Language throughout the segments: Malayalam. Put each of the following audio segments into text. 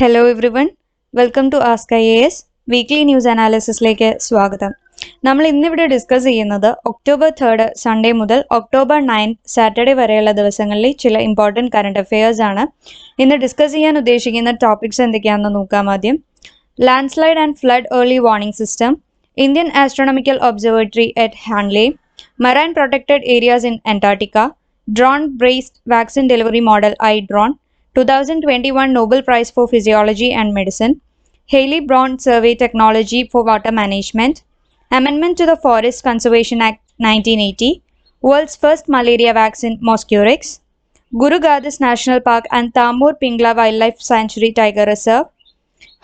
Hello everyone, welcome to ask IAS weekly news അനാലിസിസിലേക്ക് സ്വാഗതം. നമ്മൾ ഇന്നിവിടെ ഡിസ്കസ് ചെയ്യുന്നത് ഒക്ടോബർ 3 സൺഡേ മുതൽ ഒക്ടോബർ 9 സാറ്റർഡേ വരെയുള്ള ദിവസങ്ങളിൽ ചില ഇമ്പോർട്ടൻറ്റ് കറണ്ട് അഫയേഴ്സ് ആണ്. ഇന്ന് ഡിസ്കസ് ചെയ്യാൻ ഉദ്ദേശിക്കുന്ന ടോപ്പിക്സ് എന്തൊക്കെയാണെന്ന് നോക്കാം. ആദ്യം landslide and flood early warning system, Indian astronomical observatory at Hanle, marine protected areas in Antarctica, drone based vaccine delivery model iDrone, 2021 Nobel Prize for Physiology and Medicine, Haley-Brown Survey Technology for Water Management, Amendment to the Forest Conservation Act 1980, World's First Malaria Vaccine Mosquirix, Guru Gardis National Park and Tamur Pingla Wildlife Sanctuary Tiger Reserve,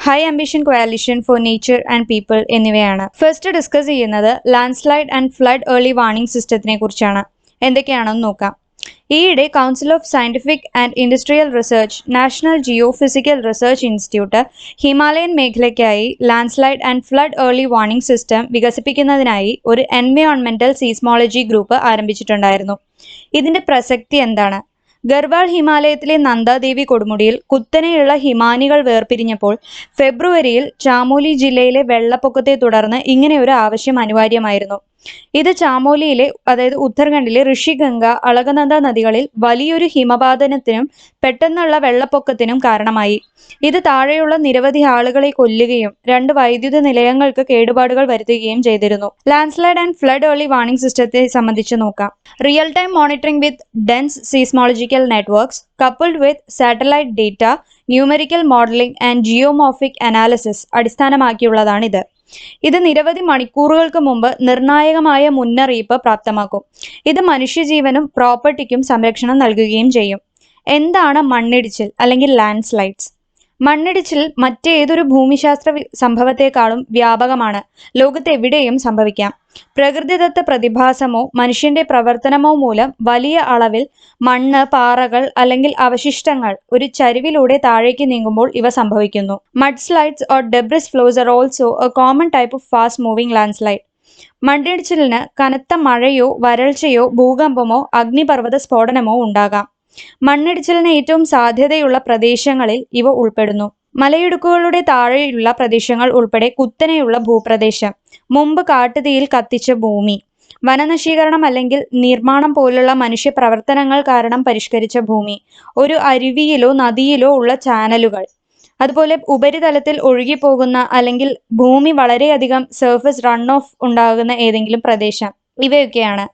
High Ambition Coalition for Nature and People എന്നിവയാണ്. ഫസ്റ്റ് ഡിസ്കസ് ചെയ്യുന്നത് landslide and flood early warning സിസ്റ്റത്തിനെ കുറിച്ചാണ്. എന്തൊക്കെയാണെന്ന് നോക്കാം. ഈയിടെ council of scientific and industrial research, national geophysical research institute Himalayan മേഖലയ്ക്കായി landslide and flood early warning system വികസിപ്പിക്കുന്നതിനായി ഒരു എൻവയോൺമെന്റൽ സീസ്മോളജി ഗ്രൂപ്പ് ആരംഭിച്ചിട്ടുണ്ടായിരുന്നു. ഇതിന്റെ പ്രസക്തി എന്താണ്? ഗർവാൾ ഹിമാലയത്തിലെ നന്ദാദേവി കൊടുമുടിയിൽ കുത്തനെയുള്ള ഹിമാനികൾ വേർപിരിഞ്ഞപ്പോൾ ഫെബ്രുവരിയിൽ ചാമോലി ജില്ലയിലെ വെള്ളപ്പൊക്കത്തെ തുടർന്ന് ഇങ്ങനെ ഒരു ആവശ്യം അനിവാര്യമായിരുന്നു. ഇത് ചാമോലിയിലെ, അതായത് ഉത്തരാഖണ്ഡിലെ ഋഷിഗംഗ, അളകനന്ദ നദികളിൽ വലിയൊരു ഹിമപാതനത്തിനും പെട്ടെന്നുള്ള വെള്ളപ്പൊക്കത്തിനും കാരണമായി. ഇത് താഴെയുള്ള നിരവധി ആളുകളെ കൊല്ലുകയും 2 വൈദ്യുത നിലയങ്ങൾക്ക് കേടുപാടുകൾ വരുത്തുകയും ചെയ്തിരുന്നു. Landslide and flood early warning സിസ്റ്റത്തെ സംബന്ധിച്ച് നോക്കാം. Real time monitoring with dense seismological networks coupled with satellite data, numerical modelling and geomorphic analysis അടിസ്ഥാനമാക്കിയുള്ളതാണിത്. ഇത് നിരവധി മണിക്കൂറുകൾക്ക് മുമ്പ് നിർണായകമായ മുന്നറിയിപ്പ് പ്രാപ്തമാക്കും. ഇത് മനുഷ്യജീവനും പ്രോപ്പർട്ടിക്കും സംരക്ഷണം നൽകുകയും ചെയ്യും. എന്താണ് മണ്ണിടിച്ചിൽ അല്ലെങ്കിൽ ലാൻഡ് സ്ലൈഡ്സ്? മണ്ണിടിച്ചിൽ മറ്റേതൊരു ഭൂമിശാസ്ത്ര സംഭവത്തെക്കാളും വ്യാപകമാണ്. ലോകത്തെവിടെയും സംഭവിക്കാം. പ്രകൃതിദത്ത പ്രതിഭാസമോ മനുഷ്യന്റെ പ്രവർത്തനമോ മൂലം വലിയ അളവിൽ മണ്ണ്, പാറകൾ അല്ലെങ്കിൽ അവശിഷ്ടങ്ങൾ ഒരു ചരിവിലൂടെ താഴേക്ക് നീങ്ങുമ്പോൾ ഇവ സംഭവിക്കുന്നു. Mudslides or debris flows are also a common type of fast moving landslide. മണ്ണിടിച്ചിലിന് കനത്ത മഴയോ വരൾച്ചയോ ഭൂകമ്പമോ അഗ്നിപർവ്വത സ്ഫോടനമോ ഉണ്ടാകാം. മണ്ണിടിച്ചിലിന് ഏറ്റവും സാധ്യതയുള്ള പ്രദേശങ്ങളിൽ ഇവ ഉൾപ്പെടുന്നു. മലയിടുക്കുകളുടെ താഴെയുള്ള പ്രദേശങ്ങൾ ഉൾപ്പെടെ കുത്തനെയുള്ള ഭൂപ്രദേശം, മുമ്പ് കാട്ടുതീയിൽ കത്തിച്ച ഭൂമി, വനനശീകരണം അല്ലെങ്കിൽ നിർമ്മാണം പോലുള്ള മനുഷ്യ പ്രവർത്തനങ്ങൾ കാരണം പരിഷ്കരിച്ച ഭൂമി, ഒരു അരുവിയിലോ നദിയിലോ ഉള്ള ചാനലുകൾ, അതുപോലെ ഉപരിതലത്തിൽ ഒഴുകിപ്പോകുന്ന അല്ലെങ്കിൽ ഭൂമി വളരെയധികം സർഫസ് റൺ ഓഫ് ഉണ്ടാകുന്ന ഏതെങ്കിലും പ്രദേശം, ഇവയൊക്കെയാണ്.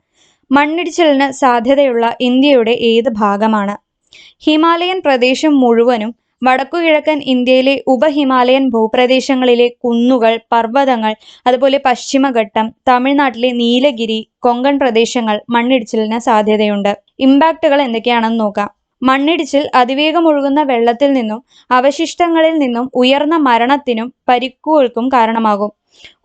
മണ്ണിടിച്ചിലിന് സാധ്യതയുള്ള ഇന്ത്യയുടെ ഏത് ഭാഗമാണ്? ഹിമാലയൻ പ്രദേശം മുഴുവനും, വടക്കുകിഴക്കൻ ഇന്ത്യയിലെ ഉപഹിമാലയൻ ഭൂപ്രദേശങ്ങളിലെ കുന്നുകൾ, പർവ്വതങ്ങൾ, അതുപോലെ പശ്ചിമഘട്ടം, തമിഴ്നാട്ടിലെ നീലഗിരി, കൊങ്കൺ പ്രദേശങ്ങൾ മണ്ണിടിച്ചിലിന് സാധ്യതയുണ്ട്. ഇമ്പാക്റ്റുകൾ എന്തൊക്കെയാണെന്ന് നോക്കാം. മണ്ണിടിച്ചിൽ അതിവേഗം ഒഴുകുന്ന വെള്ളത്തിൽ നിന്നും അവശിഷ്ടങ്ങളിൽ നിന്നും ഉയർന്ന മരണത്തിനും പരിക്കുകൾക്കും കാരണമാകും.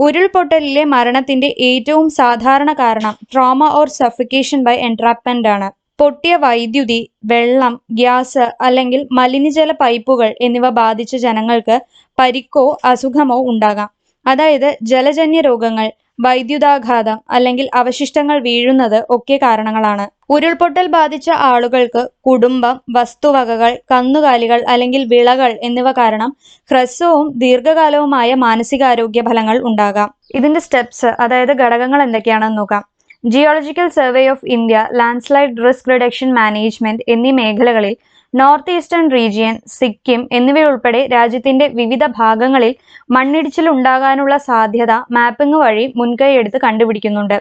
ഉരുൾപൊട്ടലിലെ മരണത്തിന്റെ ഏറ്റവും സാധാരണ കാരണം ട്രോമ ഓർ സഫിക്കേഷൻ ബൈ എൻട്രാപ്മെന്റ് ആണ്. പൊട്ടിയ വൈദ്യുതി, വെള്ളം, ഗ്യാസ് അല്ലെങ്കിൽ മലിനജല പൈപ്പുകൾ എന്നിവ ബാധിച്ച ജനങ്ങൾക്ക് പരിക്കോ അസുഖമോ ഉണ്ടാകാം. അതായത് ജലജന്യ രോഗങ്ങൾ, വൈദ്യുതാഘാതം അല്ലെങ്കിൽ അവശിഷ്ടങ്ങൾ വീഴുന്നത് ഒക്കെ കാരണങ്ങളാണ്. ഉരുൾപൊട്ടൽ ബാധിച്ച ആളുകൾക്ക് കുടുംബം, വസ്തുവകകൾ, കന്നുകാലികൾ അല്ലെങ്കിൽ വിളകൾ എന്നിവ കാരണം ഹ്രസ്വവും ദീർഘകാലവുമായ മാനസികാരോഗ്യ ഫലങ്ങൾ ഉണ്ടാകാം. ഇതിന്റെ സ്റ്റെപ്സ്, അതായത് ഘടകങ്ങൾ എന്തൊക്കെയാണെന്ന് നോക്കാം. Geological survey of India, landslide risk reduction management എന്നീ മേഖലകളിൽ നോർത്ത് ഈസ്റ്റേൺ റീജിയൻ, സിക്കിം എന്നിവയുൾപ്പെടെ രാജ്യത്തിന്റെ വിവിധ ഭാഗങ്ങളിൽ മണ്ണിടിച്ചിൽ ഉണ്ടാകാനുള്ള സാധ്യത മാപ്പിംഗ് വഴി മുൻകൈയെടുത്ത് കണ്ടുപിടിക്കുന്നുണ്ട്.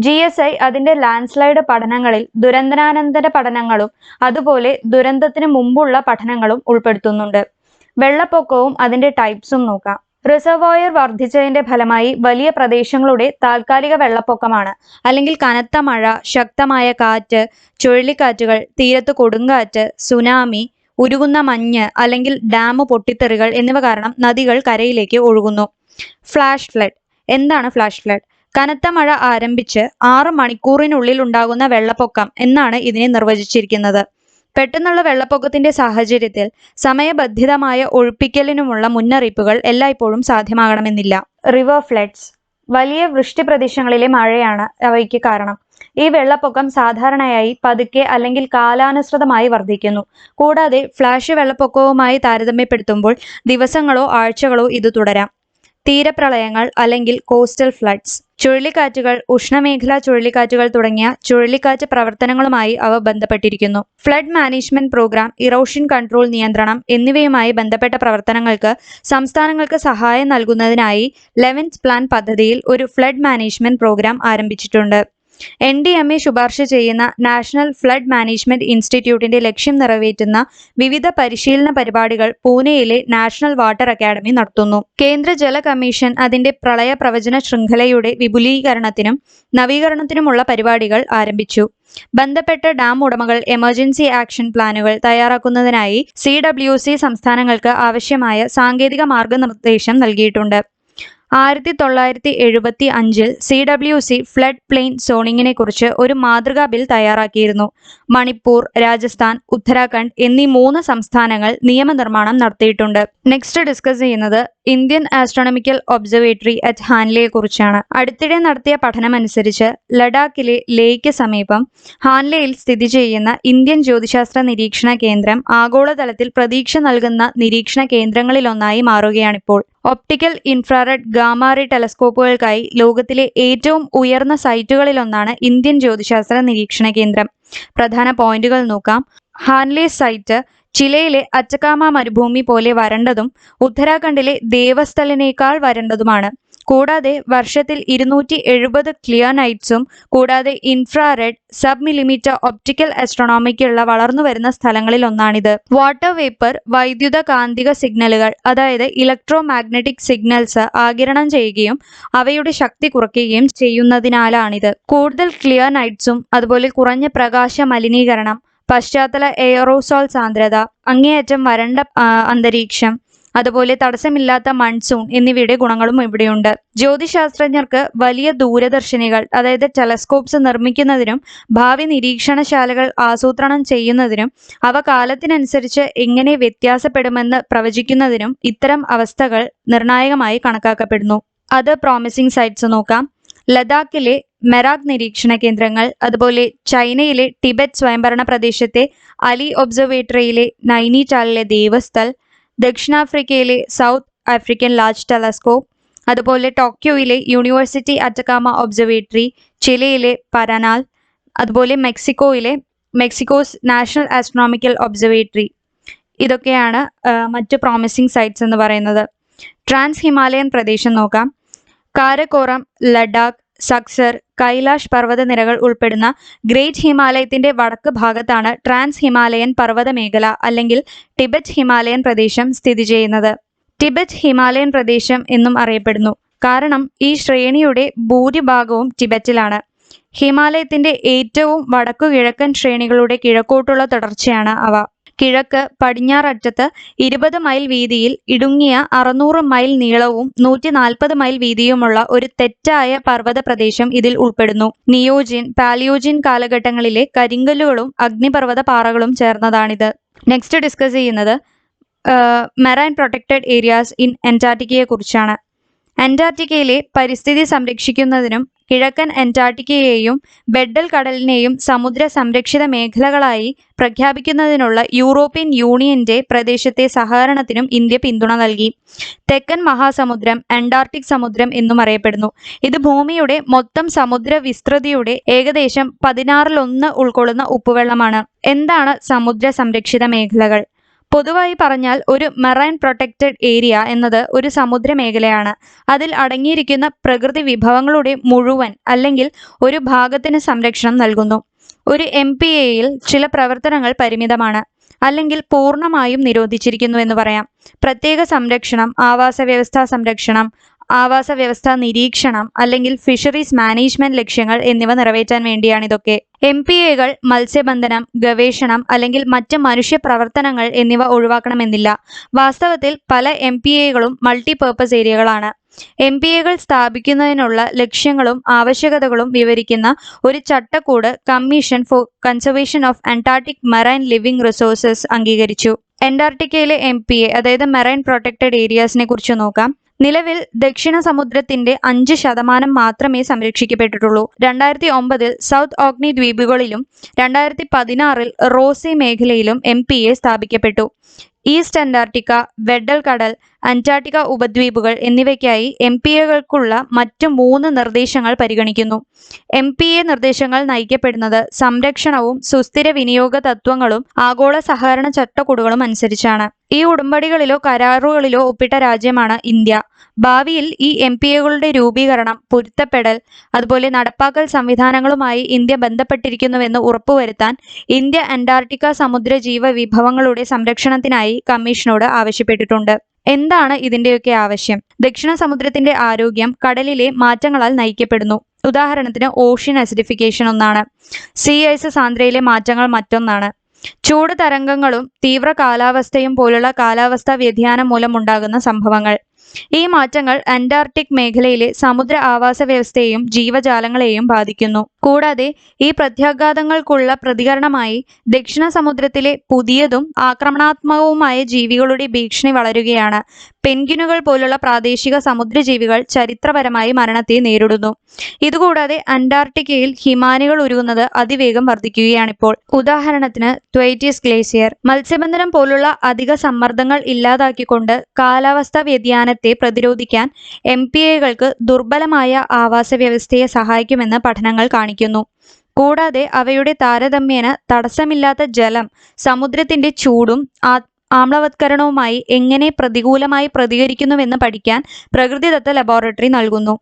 GSI അതിന്റെ ലാൻഡ്സ്ലൈഡ് പഠനങ്ങളിൽ ദുരന്താനന്തര പഠനങ്ങളും അതുപോലെ ദുരന്തത്തിന് മുമ്പുള്ള പഠനങ്ങളും ഉൾപ്പെടുത്തുന്നുണ്ട്. വെള്ളപ്പൊക്കവും അതിന്റെ ടൈപ്സും നോക്കാം. റിസർവോയർ വർദ്ധിച്ചതിന്റെ ഫലമായി വലിയ പ്രദേശങ്ങളുടെ താൽക്കാലിക വെള്ളപ്പൊക്കമാണ്, അല്ലെങ്കിൽ കനത്ത മഴ, ശക്തമായ കാറ്റ്, ചുഴലിക്കാറ്റുകൾ, തീരത്ത് കൊടുങ്കാറ്റ്, സുനാമി, ഉരുകുന്ന മഞ്ഞ് അല്ലെങ്കിൽ ഡാം പൊട്ടിത്തെറികൾ എന്നിവ കാരണം നദികൾ കരയിലേക്ക് ഒഴുകുന്നു. Flash flood. എന്താണ് ഫ്ലാഷ് ഫ്ലഡ്? കനത്ത മഴ ആരംഭിച്ച് 6 മണിക്കൂറിനുള്ളിൽ ഉണ്ടാകുന്ന വെള്ളപ്പൊക്കം എന്നാണ് ഇതിനെ നിർവചിച്ചിരിക്കുന്നത്. പെട്ടെന്നുള്ള വെള്ളപ്പൊക്കത്തിന്റെ സാഹചര്യത്തിൽ സമയബന്ധിതമായ ഒഴിപ്പിക്കലിനുമുള്ള മുന്നറിയിപ്പുകൾ എല്ലായ്പ്പോഴും സാധ്യമാകണമെന്നില്ല. River floods. വലിയ വൃഷ്ടി പ്രദേശങ്ങളിലെ മഴയാണ് അവയ്ക്ക് കാരണം. ഈ വെള്ളപ്പൊക്കം സാധാരണയായി പതുക്കെ അല്ലെങ്കിൽ കാലാനുസൃതമായി വർദ്ധിക്കുന്നു. കൂടാതെ ഫ്ലാഷ് വെള്ളപ്പൊക്കവുമായി താരതമ്യപ്പെടുത്തുമ്പോൾ ദിവസങ്ങളോ ആഴ്ചകളോ ഇത് തുടരാം. തീരപ്രളയങ്ങൾ അല്ലെങ്കിൽ കോസ്റ്റൽ ഫ്ലഡ്സ്. ചുഴലിക്കാറ്റുകൾ, ഉഷ്ണമേഖലാ ചുഴലിക്കാറ്റുകൾ തുടങ്ങിയ ചുഴലിക്കാറ്റ് പ്രവർത്തനങ്ങളുമായി അവ ബന്ധപ്പെട്ടിരിക്കുന്നു. Flood management program, erosion control നിയന്ത്രണം എന്നിവയുമായി ബന്ധപ്പെട്ട പ്രവർത്തനങ്ങൾക്ക് സംസ്ഥാനങ്ങൾക്ക് സഹായം നൽകുന്നതിനായി 11th പ്ലാൻ പദ്ധതിയിൽ ഒരു ഫ്ലഡ് മാനേജ്മെന്റ് പ്രോഗ്രാം ആരംഭിച്ചിട്ടുണ്ട്. NDMA ശുപാർശ ചെയ്യുന്ന നാഷണൽ ഫ്ലഡ് മാനേജ്മെന്റ് ഇൻസ്റ്റിറ്റ്യൂട്ടിന്റെ ലക്ഷ്യം നിറവേറ്റുന്ന വിവിധ പരിശീലന പരിപാടികൾ പൂനെയിലെ നാഷണൽ വാട്ടർ അക്കാദമി നടത്തുന്നു. കേന്ദ്ര ജല കമ്മീഷൻ അതിന്റെ പ്രളയ പ്രവചന ശൃംഖലയുടെ വിപുലീകരണത്തിനും നവീകരണത്തിനുമുള്ള പരിപാടികൾ ആരംഭിച്ചു. ബന്ധപ്പെട്ട ഡാം ഉടമകൾ എമർജൻസി ആക്ഷൻ പ്ലാനുകൾ തയ്യാറാക്കുന്നതിനായി CWC സംസ്ഥാനങ്ങൾക്ക് ആവശ്യമായ സാങ്കേതിക മാർഗനിർദ്ദേശം നൽകിയിട്ടുണ്ട്. 1975 CWC ഫ്ലഡ് പ്ലെയിൻ സോണിങ്ങിനെ കുറിച്ച് ഒരു മാതൃകാ ബിൽ തയ്യാറാക്കിയിരുന്നു. മണിപ്പൂർ, രാജസ്ഥാൻ, ഉത്തരാഖണ്ഡ് എന്നീ 3 സംസ്ഥാനങ്ങൾ നിയമനിർമ്മാണം നടത്തിയിട്ടുണ്ട്. നെക്സ്റ്റ് ഡിസ്കസ് ചെയ്യുന്നത് ഇന്ത്യൻ ആസ്ട്രോണമിക്കൽ ഒബ്സർവേറ്ററി അറ്റ് ഹാൻലെയെ കുറിച്ചാണ്. അടുത്തിടെ നടത്തിയ പഠനമനുസരിച്ച് ലഡാക്കിലെ ലേയ്ക്ക് സമീപം ഹാൻലെയിൽ സ്ഥിതി ചെയ്യുന്ന ഇന്ത്യൻ ജ്യോതിശാസ്ത്ര നിരീക്ഷണ കേന്ദ്രം ആഗോളതലത്തിൽ പ്രതീക്ഷ നൽകുന്ന നിരീക്ഷണ കേന്ദ്രങ്ങളിലൊന്നായി മാറുകയാണിപ്പോൾ. ഒപ്റ്റിക്കൽ ഇൻഫ്രാറെഡ് ഗാമാ-റേ ടെലസ്കോപ്പുകൾക്കായി ലോകത്തിലെ ഏറ്റവും ഉയർന്ന സൈറ്റുകളിലൊന്നാണ് ഇന്ത്യൻ ജ്യോതിശാസ്ത്ര നിരീക്ഷണ കേന്ദ്രം. പ്രധാന പോയിന്റുകൾ നോക്കാം. ഹാൻലെ സൈറ്റ് ചിലയിലെ അറ്റകാമ മരുഭൂമി പോലെ വരണ്ടതും ഉത്തരാഖണ്ഡിലെ ദേവസ്ഥലിനേക്കാൾ വരണ്ടതുമാണ്. കൂടാതെ വർഷത്തിൽ 270 ക്ലിയർ നൈറ്റ്സും കൂടാതെ ഇൻഫ്രാറെഡ്, സബ് മില്ലിമീറ്റർ ഒപ്റ്റിക്കൽ ആസ്ട്രോണമിക്കുള്ള വളർന്നുവരുന്ന സ്ഥലങ്ങളിലൊന്നാണിത്. വാട്ടർ വേപ്പർ വൈദ്യുത കാന്തിക സിഗ്നലുകൾ, അതായത് ഇലക്ട്രോ മാഗ്നറ്റിക് സിഗ്നൽസ് ആഗിരണം ചെയ്യുകയും അവയുടെ ശക്തി കുറയ്ക്കുകയും ചെയ്യുന്നതിനാലാണിത്. കൂടുതൽ ക്ലിയർ നൈറ്റ്സും അതുപോലെ കുറഞ്ഞ പ്രകാശ മലിനീകരണം, പശ്ചാത്തല എയറോസോൾ സാന്ദ്രത, അങ്ങേയറ്റം വരണ്ട അന്തരീക്ഷം, അതുപോലെ തടസ്സമില്ലാത്ത മൺസൂൺ എന്നിവയുടെ ഗുണങ്ങളും ഇവിടെയുണ്ട്. ജ്യോതിശാസ്ത്രജ്ഞർക്ക് വലിയ ദൂരദർശിനികൾ, അതായത് ടെലസ്കോപ്സ് നിർമ്മിക്കുന്നതിനും ഭാവി നിരീക്ഷണശാലകൾ ആസൂത്രണം ചെയ്യുന്നതിനും അവ കാലത്തിനനുസരിച്ച് എങ്ങനെ വ്യത്യാസപ്പെടുമെന്ന് പ്രവചിക്കുന്നതിനും ഇത്തരം അവസ്ഥകൾ നിർണായകമായി കണക്കാക്കപ്പെടുന്നു. അത് പ്രോമിസിംഗ് സൈറ്റ്സ് നോക്കാം. ലഡാക്കിലെ മെറാക് നിരീക്ഷണ കേന്ദ്രങ്ങൾ, അതുപോലെ ചൈനയിലെ ടിബറ്റ് സ്വയംഭരണ പ്രദേശത്തെ അലി ഒബ്സർവേറ്ററിയിലെ നൈനിറ്റാലിലെ ദേവസ്ഥൽ, ദക്ഷിണാഫ്രിക്കയിലെ സൗത്ത് ആഫ്രിക്കൻ ലാർജ് ടെലസ്കോപ്പ്, അതുപോലെ ടോക്കിയോയിലെ യൂണിവേഴ്സിറ്റി അറ്റകാമ ഒബ്സർവേറ്ററി, ചിലിയിലെ പരനാൽ, അതുപോലെ മെക്സിക്കോസ് നാഷണൽ ആസ്ട്രോണമിക്കൽ ഒബ്സർവേറ്ററി. ഇതൊക്കെയാണ് മറ്റ് പ്രോമിസിംഗ് സൈറ്റ്സ് എന്ന് പറയുന്നത്. ട്രാൻസ് ഹിമാലയൻ പ്രദേശം നോക്കാം. കാരക്കോറം, ലഡാക്ക്, സക്സർ, കൈലാഷ് പർവ്വതനിരകൾ ഉൾപ്പെടുന്ന ഗ്രേറ്റ് ഹിമാലയത്തിന്റെ വടക്ക് ഭാഗത്താണ് ട്രാൻസ് ഹിമാലയൻ പർവ്വത മേഖല അല്ലെങ്കിൽ ടിബറ്റ് ഹിമാലയൻ പ്രദേശം സ്ഥിതി ചെയ്യുന്നത്. ടിബറ്റ് ഹിമാലയൻ പ്രദേശം എന്നും അറിയപ്പെടുന്നു കാരണം ഈ ശ്രേണിയുടെ ഭൂരിഭാഗവും ടിബറ്റിലാണ്. ഹിമാലയത്തിന്റെ ഏറ്റവും വടക്കു കിഴക്കൻ ശ്രേണികളുടെ കിഴക്കോട്ടുള്ള തുടർച്ചയാണ് അവ. കിഴക്ക് പടിഞ്ഞാററ്റത്ത് 20 മൈൽ വീതിയിൽ ഇടുങ്ങിയ 600 മൈൽ നീളവും 140 മൈൽ വീതിയുമുള്ള ഒരു തെറ്റായ പർവ്വത പ്രദേശം ഇതിൽ ഉൾപ്പെടുന്നു. നിയോജിൻ, പാലിയോജിൻ കാലഘട്ടങ്ങളിലെ കരിങ്കല്ലുകളും അഗ്നിപർവ്വത പാറകളും ചേർന്നതാണിത്. നെക്സ്റ്റ് ഡിസ്കസ് ചെയ്യുന്നത് മെറൈൻ പ്രൊട്ടക്റ്റഡ് ഏരിയാസ് ഇൻ അന്റാർട്ടിക്കയെ കുറിച്ചാണ്. അന്റാർട്ടിക്കയിലെ പരിസ്ഥിതി സംരക്ഷിക്കുന്നതിനും കിഴക്കൻ അന്റാർട്ടിക്കയെയും ബെഡൽ കടലിനെയും സമുദ്ര സംരക്ഷിത മേഖലകളായി പ്രഖ്യാപിക്കുന്നതിനുള്ള യൂറോപ്യൻ യൂണിയന്റെ പ്രദേശത്തെ സഹകരണത്തിനും ഇന്ത്യ പിന്തുണ നൽകി. തെക്കൻ മഹാസമുദ്രം അന്റാർട്ടിക് സമുദ്രം എന്നും അറിയപ്പെടുന്നു. ഇത് ഭൂമിയുടെ മൊത്തം സമുദ്ര വിസ്തൃതിയുടെ ഏകദേശം 16% ഉൾക്കൊള്ളുന്ന ഉപ്പുവെള്ളമാണ്. എന്താണ് സമുദ്ര സംരക്ഷിത മേഖലകൾ? പൊതുവായി പറഞ്ഞാൽ ഒരു മെറൈൻ പ്രൊട്ടക്റ്റഡ് ഏരിയ എന്നത് ഒരു സമുദ്ര മേഖലയാണ്. അതിൽ അടങ്ങിയിരിക്കുന്ന പ്രകൃതി വിഭവങ്ങളുടെ മുഴുവൻ അല്ലെങ്കിൽ ഒരു ഭാഗത്തിന് സംരക്ഷണം നൽകുന്നു. ഒരു MPAയിൽ ചില പ്രവർത്തനങ്ങൾ പരിമിതമാണ് അല്ലെങ്കിൽ പൂർണ്ണമായും നിരോധിച്ചിരിക്കുന്നു എന്ന് പറയാം. പ്രത്യേക സംരക്ഷണം, ആവാസ വ്യവസ്ഥാ സംരക്ഷണം, ആവാസ വ്യവസ്ഥാ നിരീക്ഷണം അല്ലെങ്കിൽ ഫിഷറീസ് മാനേജ്മെന്റ് ലക്ഷ്യങ്ങൾ എന്നിവ നിറവേറ്റാൻ വേണ്ടിയാണിതൊക്കെ. MPAകൾ മത്സ്യബന്ധനം, ഗവേഷണം അല്ലെങ്കിൽ മറ്റ് മനുഷ്യ പ്രവർത്തനങ്ങൾ എന്നിവ ഒഴിവാക്കണമെന്നില്ല. വാസ്തവത്തിൽ പല MPAകളും മൾട്ടിപർപ്പസ് ഏരിയകളാണ്. MPAകൾ സ്ഥാപിക്കുന്നതിനുള്ള ലക്ഷ്യങ്ങളും ആവശ്യകതകളും വിവരിക്കുന്ന ഒരു ചട്ടക്കൂട് commission for conservation of Antarctic marine living resources അംഗീകരിച്ചു. അന്റാർട്ടിക്കയിലെ MPA, അതായത് മെറൈൻ പ്രൊട്ടക്റ്റഡ് ഏരിയാസിനെ കുറിച്ച് നോക്കാം. നിലവിൽ ദക്ഷിണ സമുദ്രത്തിന്റെ 5% മാത്രമേ സംരക്ഷിക്കപ്പെട്ടിട്ടുള്ളൂ. 2009 സൗത്ത് ഓഗ്നി ദ്വീപുകളിലും 2016 റോസി മേഖലയിലും MPA സ്ഥാപിക്കപ്പെട്ടു. ഈസ്റ്റ് അന്റാർട്ടിക്ക, വെഡൽ കടൽ, അന്റാർട്ടിക്ക ഉപദ്വീപുകൾ എന്നിവയ്ക്കായി MPAകൾക്കുള്ള മറ്റ് 3 നിർദ്ദേശങ്ങൾ പരിഗണിക്കുന്നു. MPA നിർദ്ദേശങ്ങൾ നയിക്കപ്പെടുന്നത് സംരക്ഷണവും സുസ്ഥിര വിനിയോഗ തത്വങ്ങളും ആഗോള സഹകരണ ചട്ടക്കൂടുകളും അനുസരിച്ചാണ്. ഈ ഉടമ്പടികളിലോ കരാറുകളിലോ ഒപ്പിട്ട രാജ്യമാണ് ഇന്ത്യ. ഭാവിയിൽ ഈ MPAകളുടെ രൂപീകരണം, പൊരുത്തപ്പെടൽ, അതുപോലെ നടപ്പാക്കൽ സംവിധാനങ്ങളുമായി ഇന്ത്യ ബന്ധപ്പെട്ടിരിക്കുന്നുവെന്ന് ഉറപ്പുവരുത്താൻ ഇന്ത്യ അന്റാർട്ടിക്ക സമുദ്ര ജീവ വിഭവങ്ങളുടെ സംരക്ഷണത്തിനായി കമ്മീഷനോട് ആവശ്യപ്പെട്ടിട്ടുണ്ട്. എന്താണ് ഇതിന്റെയൊക്കെ ആവശ്യം? ദക്ഷിണ സമുദ്രത്തിന്റെ ആരോഗ്യം കടലിലെ മാറ്റങ്ങളാൽ നയിക്കപ്പെടുന്നു. ഉദാഹരണത്തിന് ഓഷ്യൻ അസിഡിഫിക്കേഷൻ ഒന്നാണ്. സീ ഐസ് സാന്ദ്രതയിലെ മാറ്റങ്ങൾ മറ്റൊന്നാണ്. ചൂട് തരംഗങ്ങളും തീവ്ര കാലാവസ്ഥയും പോലുള്ള കാലാവസ്ഥാ വ്യതിയാനം മൂലമുണ്ടാകുന്ന സംഭവങ്ങൾ. ഈ മാറ്റങ്ങൾ അന്റാർട്ടിക് മേഖലയിലെ സമുദ്ര ആവാസ വ്യവസ്ഥയെയും ജീവജാലങ്ങളെയും ബാധിക്കുന്നു. കൂടാതെ ഈ പ്രത്യാഘാതങ്ങൾക്കുള്ള പ്രതികരണമായി ദക്ഷിണ സമുദ്രത്തിലെ പുതിയതും ആക്രമണാത്മകവുമായ ജീവികളുടെ ഭീഷണി വളരുകയാണ്. പെൻഗ്വിനുകൾ പോലുള്ള പ്രാദേശിക സമുദ്രജീവികൾ ചരിത്രപരമായി മരണത്തെ നേരിടുന്നു. ഇതുകൂടാതെ അന്റാർട്ടിക്കയിൽ ഹിമാനികൾ ഉരുകുന്നത് അതിവേഗം വർദ്ധിക്കുകയാണിപ്പോൾ. ഉദാഹരണത്തിന് ത്വൈറ്റിസ് ഗ്ലേസിയർ. മത്സ്യബന്ധനം പോലുള്ള അധിക സമ്മർദ്ദങ്ങൾ ഇല്ലാതാക്കിക്കൊണ്ട് കാലാവസ്ഥാ വ്യതിയാനത്തെ പ്രതിരോധിക്കാൻ MPAകൾക്ക് ദുർബലമായ ആവാസ വ്യവസ്ഥയെ സഹായിക്കുമെന്ന് പഠനങ്ങൾ കാണിക്കുന്നു. കൂടാതെ അവയുടെ താരതമ്യേന തടസ്സമില്ലാത്ത ജലം സമുദ്രത്തിന്റെ ചൂടും ആമ്ലവത്കരണവുമായി എങ്ങനെ പ്രതികൂലമായി പ്രതികരിക്കുന്നുവെന്ന് പഠിക്കാൻ പ്രകൃതിദത്ത ലബോറട്ടറി നൽകുന്നു.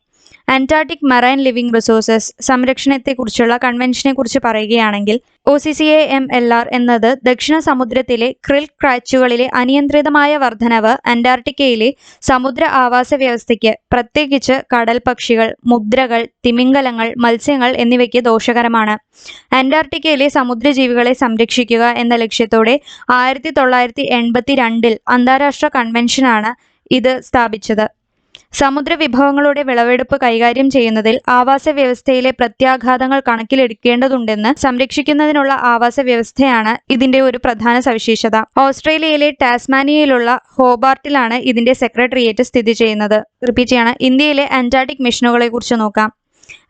അന്റാർട്ടിക് മറൈൻ ലിവിംഗ് റിസോഴ്സസ് സംരക്ഷണത്തെക്കുറിച്ചുള്ള കൺവെൻഷനെക്കുറിച്ച് പറയുകയാണെങ്കിൽ OCCAMLR എന്നത് ദക്ഷിണ സമുദ്രത്തിലെ ക്രിൽ ക്രാച്ചുകളിലെ അനിയന്ത്രിതമായ വർധനവ് അന്റാർട്ടിക്കയിലെ സമുദ്ര ആവാസ വ്യവസ്ഥയ്ക്ക്, പ്രത്യേകിച്ച് കടൽ പക്ഷികൾ, മുദ്രകൾ, തിമിംഗലങ്ങൾ, മത്സ്യങ്ങൾ എന്നിവയ്ക്ക് ദോഷകരമാണ്. അന്റാർട്ടിക്കയിലെ സമുദ്രജീവികളെ സംരക്ഷിക്കുക എന്ന ലക്ഷ്യത്തോടെ 1982 അന്താരാഷ്ട്ര കൺവെൻഷനാണ് ഇത് സ്ഥാപിച്ചത്. സമുദ്ര വിഭവങ്ങളുടെ വിളവെടുപ്പ് കൈകാര്യം ചെയ്യുന്നതിൽ ആവാസ വ്യവസ്ഥയിലെ പ്രത്യാഘാതങ്ങൾ കണക്കിലെടുക്കേണ്ടതുണ്ടെന്ന് സംരക്ഷിക്കുന്നതിനുള്ള ആവാസ വ്യവസ്ഥയാണ് ഇതിന്റെ ഒരു പ്രധാന സവിശേഷത. ഓസ്ട്രേലിയയിലെ ടാസ്മാനിയയിലുള്ള ഹോബാർട്ടിലാണ് ഇതിന്റെ സെക്രട്ടേറിയറ്റ് സ്ഥിതി ചെയ്യുന്നത്. റിപ്പീറ്റ് ചെയ്യാണ്. ഇന്ത്യയിലെ അന്റാർട്ടിക് മിഷനുകളെ കുറിച്ച് നോക്കാം.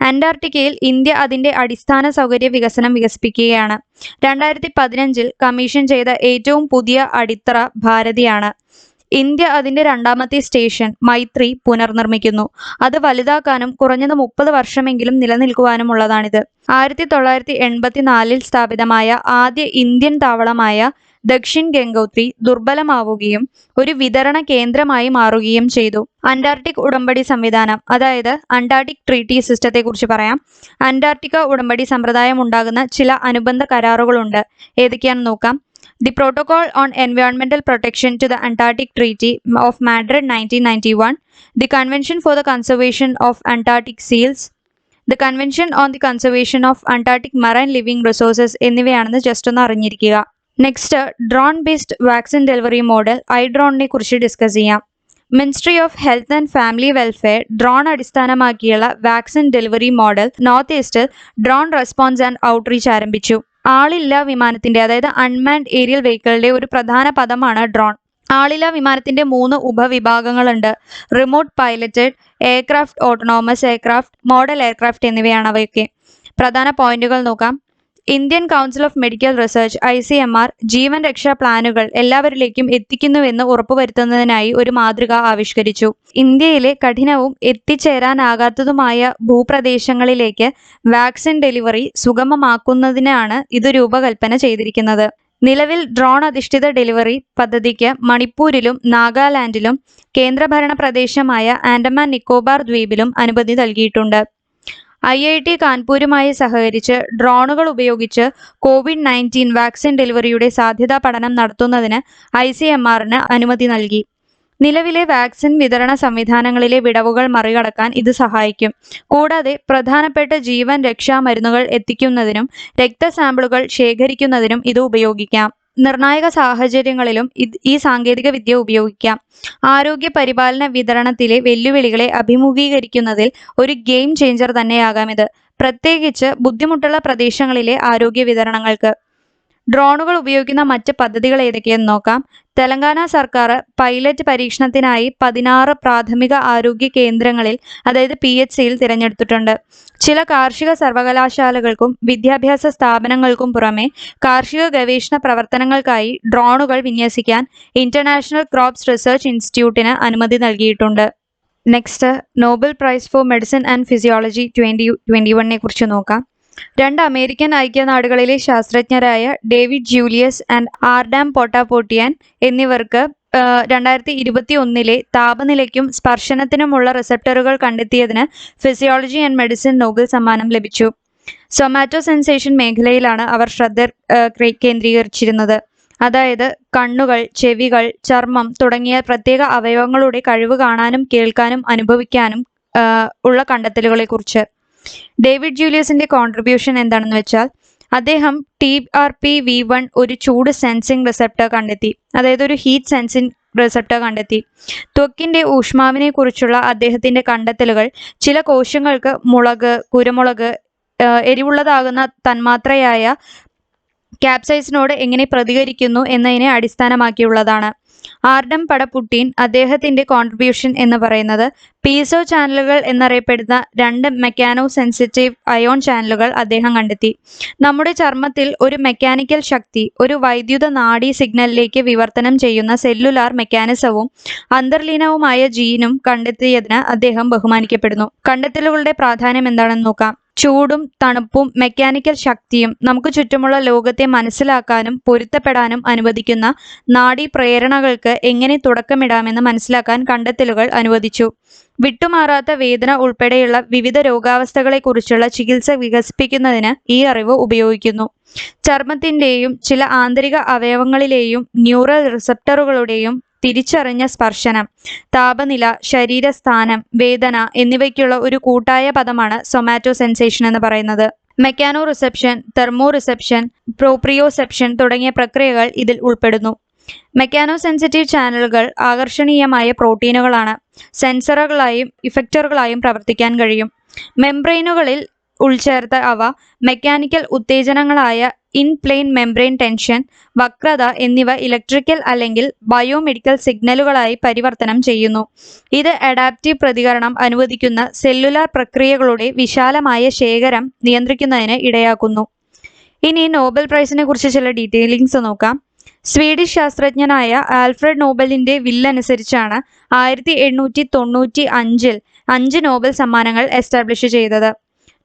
അന്റാർട്ടിക്കയിൽ ഇന്ത്യ അതിന്റെ അടിസ്ഥാന സൗകര്യ വികസനം വികസിപ്പിക്കുകയാണ്. 2015 കമ്മീഷൻ ചെയ്ത ഏറ്റവും പുതിയ അടിത്തറ ഭാരതിയാണ്. ഇന്ത്യ അതിന്റെ 2ാമത്തെ സ്റ്റേഷൻ മൈത്രി പുനർനിർമ്മിക്കുന്നു. അത് വലുതാക്കാനും കുറഞ്ഞത് 30 വർഷമെങ്കിലും നിലനിൽക്കുവാനുമുള്ളതാണിത്. 1984 സ്ഥാപിതമായ ആദ്യ ഇന്ത്യൻ താവളമായ ദക്ഷിൺ ഗംഗോത്രി ദുർബലമാവുകയും ഒരു വിതരണ കേന്ദ്രമായി മാറുകയും ചെയ്തു. അന്റാർട്ടിക് ഉടമ്പടി സംവിധാനം, അതായത് അന്റാർട്ടിക് ട്രീറ്റി സിസ്റ്റത്തെക്കുറിച്ച് പറയാം. അന്റാർട്ടിക്ക ഉടമ്പടി സമ്പ്രദായം ഉണ്ടാകുന്ന ചില അനുബന്ധ കരാറുകളുണ്ട്. ഏതൊക്കെയാണെന്ന് നോക്കാം. The Protocol on Environmental Protection to the Antarctic Treaty of Madrid 1991, the Convention for the Conservation of Antarctic Seals, the Convention on the Conservation of Antarctic Marine Living Resources എന്നിവയാണെന്ന് ജസ്റ്റ് ഒന്ന് അറിഞ്ഞിരിക്കുക. Next, drone based vaccine delivery model iDrone കുറിച്ച് ഡിസ്കസ് ചെയ്യാം. Ministry of health and family welfare drone അടിസ്ഥാനമാക്കിയുള്ള വാക്സിൻ ഡെലിവറി മോഡൽ നോർത്ത് ഈസ്റ്റിൽ ഡ്രോൺ റെസ്പോൺസ് ആൻഡ് ഔട്ട്റീച്ച് ആരംഭിച്ചു. ആളില്ലാ വിമാനത്തിന്റെ, അതായത് അൺമാൻഡ് ഏരിയൽ വെഹിക്കിളിന്റെ ഒരു പ്രധാന പദമാണ് ഡ്രോൺ. ആളില്ലാ വിമാനത്തിന്റെ 3 ഉപവിഭാഗങ്ങളുണ്ട്. Remote piloted aircraft, autonomous aircraft, model aircraft എന്നിവയാണ് അവയൊക്കെ. പ്രധാന പോയിന്റുകൾ നോക്കാം. Indian council of medical research ICMR ജീവൻ രക്ഷാ പ്ലാനുകൾ എല്ലാവരിലേക്കും എത്തിക്കുന്നുവെന്ന് ഉറപ്പുവരുത്തുന്നതിനായി ഒരു മാതൃക ആവിഷ്കരിച്ചു. ഇന്ത്യയിലെ കഠിനവും എത്തിച്ചേരാനാകാത്തതുമായ ഭൂപ്രദേശങ്ങളിലേക്ക് വാക്സിൻ ഡെലിവറി സുഗമമാക്കുന്നതിനാണ് ഇത് രൂപകൽപ്പന ചെയ്തിരിക്കുന്നത്. നിലവിൽ ഡ്രോൺ അധിഷ്ഠിത ഡെലിവറി പദ്ധതിക്ക് മണിപ്പൂരിലും നാഗാലാൻഡിലും കേന്ദ്രഭരണ പ്രദേശമായ ആൻഡമാൻ നിക്കോബാർ ദ്വീപിലും അനുമതി നൽകിയിട്ടുണ്ട്. IIT കാൺപൂരുമായി സഹകരിച്ച് ഡ്രോണുകൾ ഉപയോഗിച്ച് COVID-19 വാക്സിൻ ഡെലിവറിയുടെ സാധ്യതാ പഠനം നടത്തുന്നതിന് ICMRന് അനുമതി നൽകി. നിലവിലെ വാക്സിൻ വിതരണ സംവിധാനങ്ങളിലെ വിടവുകൾ മറികടക്കാൻ ഇത് സഹായിക്കും. കൂടാതെ പ്രധാനപ്പെട്ട ജീവൻ രക്ഷാ മരുന്നുകൾ എത്തിക്കുന്നതിനും രക്തസാമ്പിളുകൾ ശേഖരിക്കുന്നതിനും ഇത് ഉപയോഗിക്കാം. നിർണായക സാഹചര്യങ്ങളിലും ഈ സാങ്കേതിക വിദ്യ ഉപയോഗിക്കാം. ആരോഗ്യ പരിപാലന വിതരണത്തിലെ വെല്ലുവിളികളെ അഭിമുഖീകരിക്കുന്നതിൽ ഒരു ഗെയിം ചേഞ്ചർ തന്നെയാകാം ഇത്, പ്രത്യേകിച്ച് ബുദ്ധിമുട്ടുള്ള പ്രദേശങ്ങളിലെ ആരോഗ്യ വിതരണങ്ങൾക്ക്. ഡ്രോണുകൾ ഉപയോഗിക്കുന്ന മറ്റ് പദ്ധതികൾ ഏതൊക്കെയെന്ന് നോക്കാം. തെലങ്കാന സർക്കാർ പൈലറ്റ് പരീക്ഷണത്തിനായി 16 പ്രാഥമിക ആരോഗ്യ കേന്ദ്രങ്ങളിൽ അതായത് PHCയിൽ തിരഞ്ഞെടുത്തിട്ടുണ്ട്. ചില കാർഷിക സർവകലാശാലകൾക്കും വിദ്യാഭ്യാസ സ്ഥാപനങ്ങൾക്കും പുറമെ കാർഷിക ഗവേഷണ പ്രവർത്തനങ്ങൾക്കായി ഡ്രോണുകൾ വിന്യസിക്കാൻ ഇന്റർനാഷണൽ ക്രോപ്സ് റിസർച്ച് ഇൻസ്റ്റിറ്റ്യൂട്ടിന് അനുമതി നൽകിയിട്ടുണ്ട്. Next, noble prize for medicine and physiology 2021 കുറിച്ച് നോക്കാം. 2 അമേരിക്കൻ ഐക്യനാടുകളിലെ ശാസ്ത്രജ്ഞരായ David Julius and Ardem Patapoutian എന്നിവർക്ക് 2021 താപനിലയ്ക്കും സ്പർശനത്തിനുമുള്ള റിസപ്റ്ററുകൾ കണ്ടെത്തിയതിന് ഫിസിയോളജി ആൻഡ് മെഡിസിൻ നോബൽ സമ്മാനം ലഭിച്ചു. സൊമാറ്റോ സെൻസേഷൻ മേഖലയിലാണ് അവർ ശ്രദ്ധ കേന്ദ്രീകരിച്ചിരുന്നത്. അതായത് കണ്ണുകൾ, ചെവികൾ, ചർമ്മം തുടങ്ങിയ പ്രത്യേക അവയവങ്ങളുടെ കഴിവ് കാണാനും കേൾക്കാനും അനുഭവിക്കാനും ഉള്ള കണ്ടെത്തലുകളെക്കുറിച്ച്. ഡേവിഡ് ജൂലിയസിന്റെ കോൺട്രിബ്യൂഷൻ എന്താണെന്ന് വെച്ചാൽ അദ്ദേഹം TRPV1 ഒരു ചൂട് സെൻസിങ് റിസപ്റ്റർ കണ്ടെത്തി. അതായത് ഒരു ഹീറ്റ് സെൻസിങ് റിസപ്റ്റർ കണ്ടെത്തി. ത്വക്കിന്റെ ഊഷ്മാവിനെ കുറിച്ചുള്ള അദ്ദേഹത്തിന്റെ കണ്ടെത്തലുകൾ ചില കോശങ്ങൾക്ക് മുളക്, കുരുമുളക്, എരിവുള്ളതാകുന്ന തന്മാത്രയായ ക്യാപ്സൈസിനോട് എങ്ങനെ പ്രതികരിക്കുന്നു എന്നതിനെ അടിസ്ഥാനമാക്കിയുള്ളതാണ്. ആർഡം പടപുട്ടീൻ അദ്ദേഹത്തിന്റെ കോൺട്രിബ്യൂഷൻ എന്ന് പറയുന്നത് പീസോ ചാനലുകൾ എന്നറിയപ്പെടുന്ന 2 മെക്കാനോ സെൻസിറ്റീവ് അയോൺ ചാനലുകൾ അദ്ദേഹം കണ്ടെത്തി. നമ്മുടെ ചർമ്മത്തിൽ ഒരു മെക്കാനിക്കൽ ശക്തി ഒരു വൈദ്യുത നാഡി സിഗ്നലിലേക്ക് വിവർത്തനം ചെയ്യുന്ന സെല്ലുലാർ മെക്കാനിസവും അന്തർലീനവുമായ ജീനും കണ്ടെത്തിയതിന് അദ്ദേഹം ബഹുമാനിക്കപ്പെടുന്നു. കണ്ടെത്തലുകളുടെ പ്രാധാന്യം എന്താണെന്ന് നോക്കാം. ചൂടും തണുപ്പും മെക്കാനിക്കൽ ശക്തിയും നമുക്ക് ചുറ്റുമുള്ള ലോകത്തെ മനസ്സിലാക്കാനും പൊരുത്തപ്പെടാനും അനുവദിക്കുന്ന നാഡീ പ്രേരണകൾക്ക് എങ്ങനെ തുടക്കമിടാമെന്ന് മനസ്സിലാക്കാൻ കണ്ടെത്തലുകൾ അനുവദിച്ചു. വിട്ടുമാറാത്ത വേദന ഉൾപ്പെടെയുള്ള വിവിധ രോഗാവസ്ഥകളെക്കുറിച്ചുള്ള ചികിത്സ വികസിപ്പിക്കുന്നതിന് ഈ അറിവ് ഉപയോഗിക്കുന്നു. ചർമ്മത്തിന്റെയും ചില ആന്തരിക അവയവങ്ങളിലെയും ന്യൂറൽ റിസപ്റ്ററുകളുടെയും തിരിച്ചറിഞ്ഞ സ്പർശനം, താപനില, ശരീരസ്ഥാനം, വേദന എന്നിവയ്ക്കുള്ള ഒരു കൂട്ടായ പദമാണ് സൊമാറ്റോ സെൻസേഷൻ എന്ന് പറയുന്നത്. Mechano reception, thermo reception, proprioception തുടങ്ങിയ പ്രക്രിയകൾ ഇതിൽ ഉൾപ്പെടുന്നു. മെക്കാനോ സെൻസിറ്റീവ് ചാനലുകൾ ആകർഷണീയമായ പ്രോട്ടീനുകളാണ്. സെൻസറുകളായും ഇഫക്റ്ററുകളായും പ്രവർത്തിക്കാൻ കഴിയും. മെംബ്രെയിനുകളിൽ ഉൾച്ചേർത്ത അവ മെക്കാനിക്കൽ ഉത്തേജനങ്ങളായ ഇൻ-പ്ലെയിൻ മെംബ്രെയിൻ ടെൻഷൻ, വക്രത എന്നിവ ഇലക്ട്രിക്കൽ അല്ലെങ്കിൽ ബയോമെഡിക്കൽ സിഗ്നലുകളായി പരിവർത്തനം ചെയ്യുന്നു. ഇത് അഡാപ്റ്റീവ് പ്രതികരണം അനുവദിക്കുന്ന സെല്ലുലാർ പ്രക്രിയകളുടെ വിശാലമായ ശേഖരം നിയന്ത്രിക്കുന്നതിന് ഇടയാക്കുന്നു. ഇനി നോബൽ പ്രൈസിനെ കുറിച്ച് ചില ഡീറ്റെയിലിങ്സ് നോക്കാം. സ്വീഡിഷ് ശാസ്ത്രജ്ഞനായ ആൽഫ്രഡ് നോബലിന്റെ വില്ലനുസരിച്ചാണ് 1895 5 നോബൽ സമ്മാനങ്ങൾ എസ്റ്റാബ്ലിഷ് ചെയ്തത്.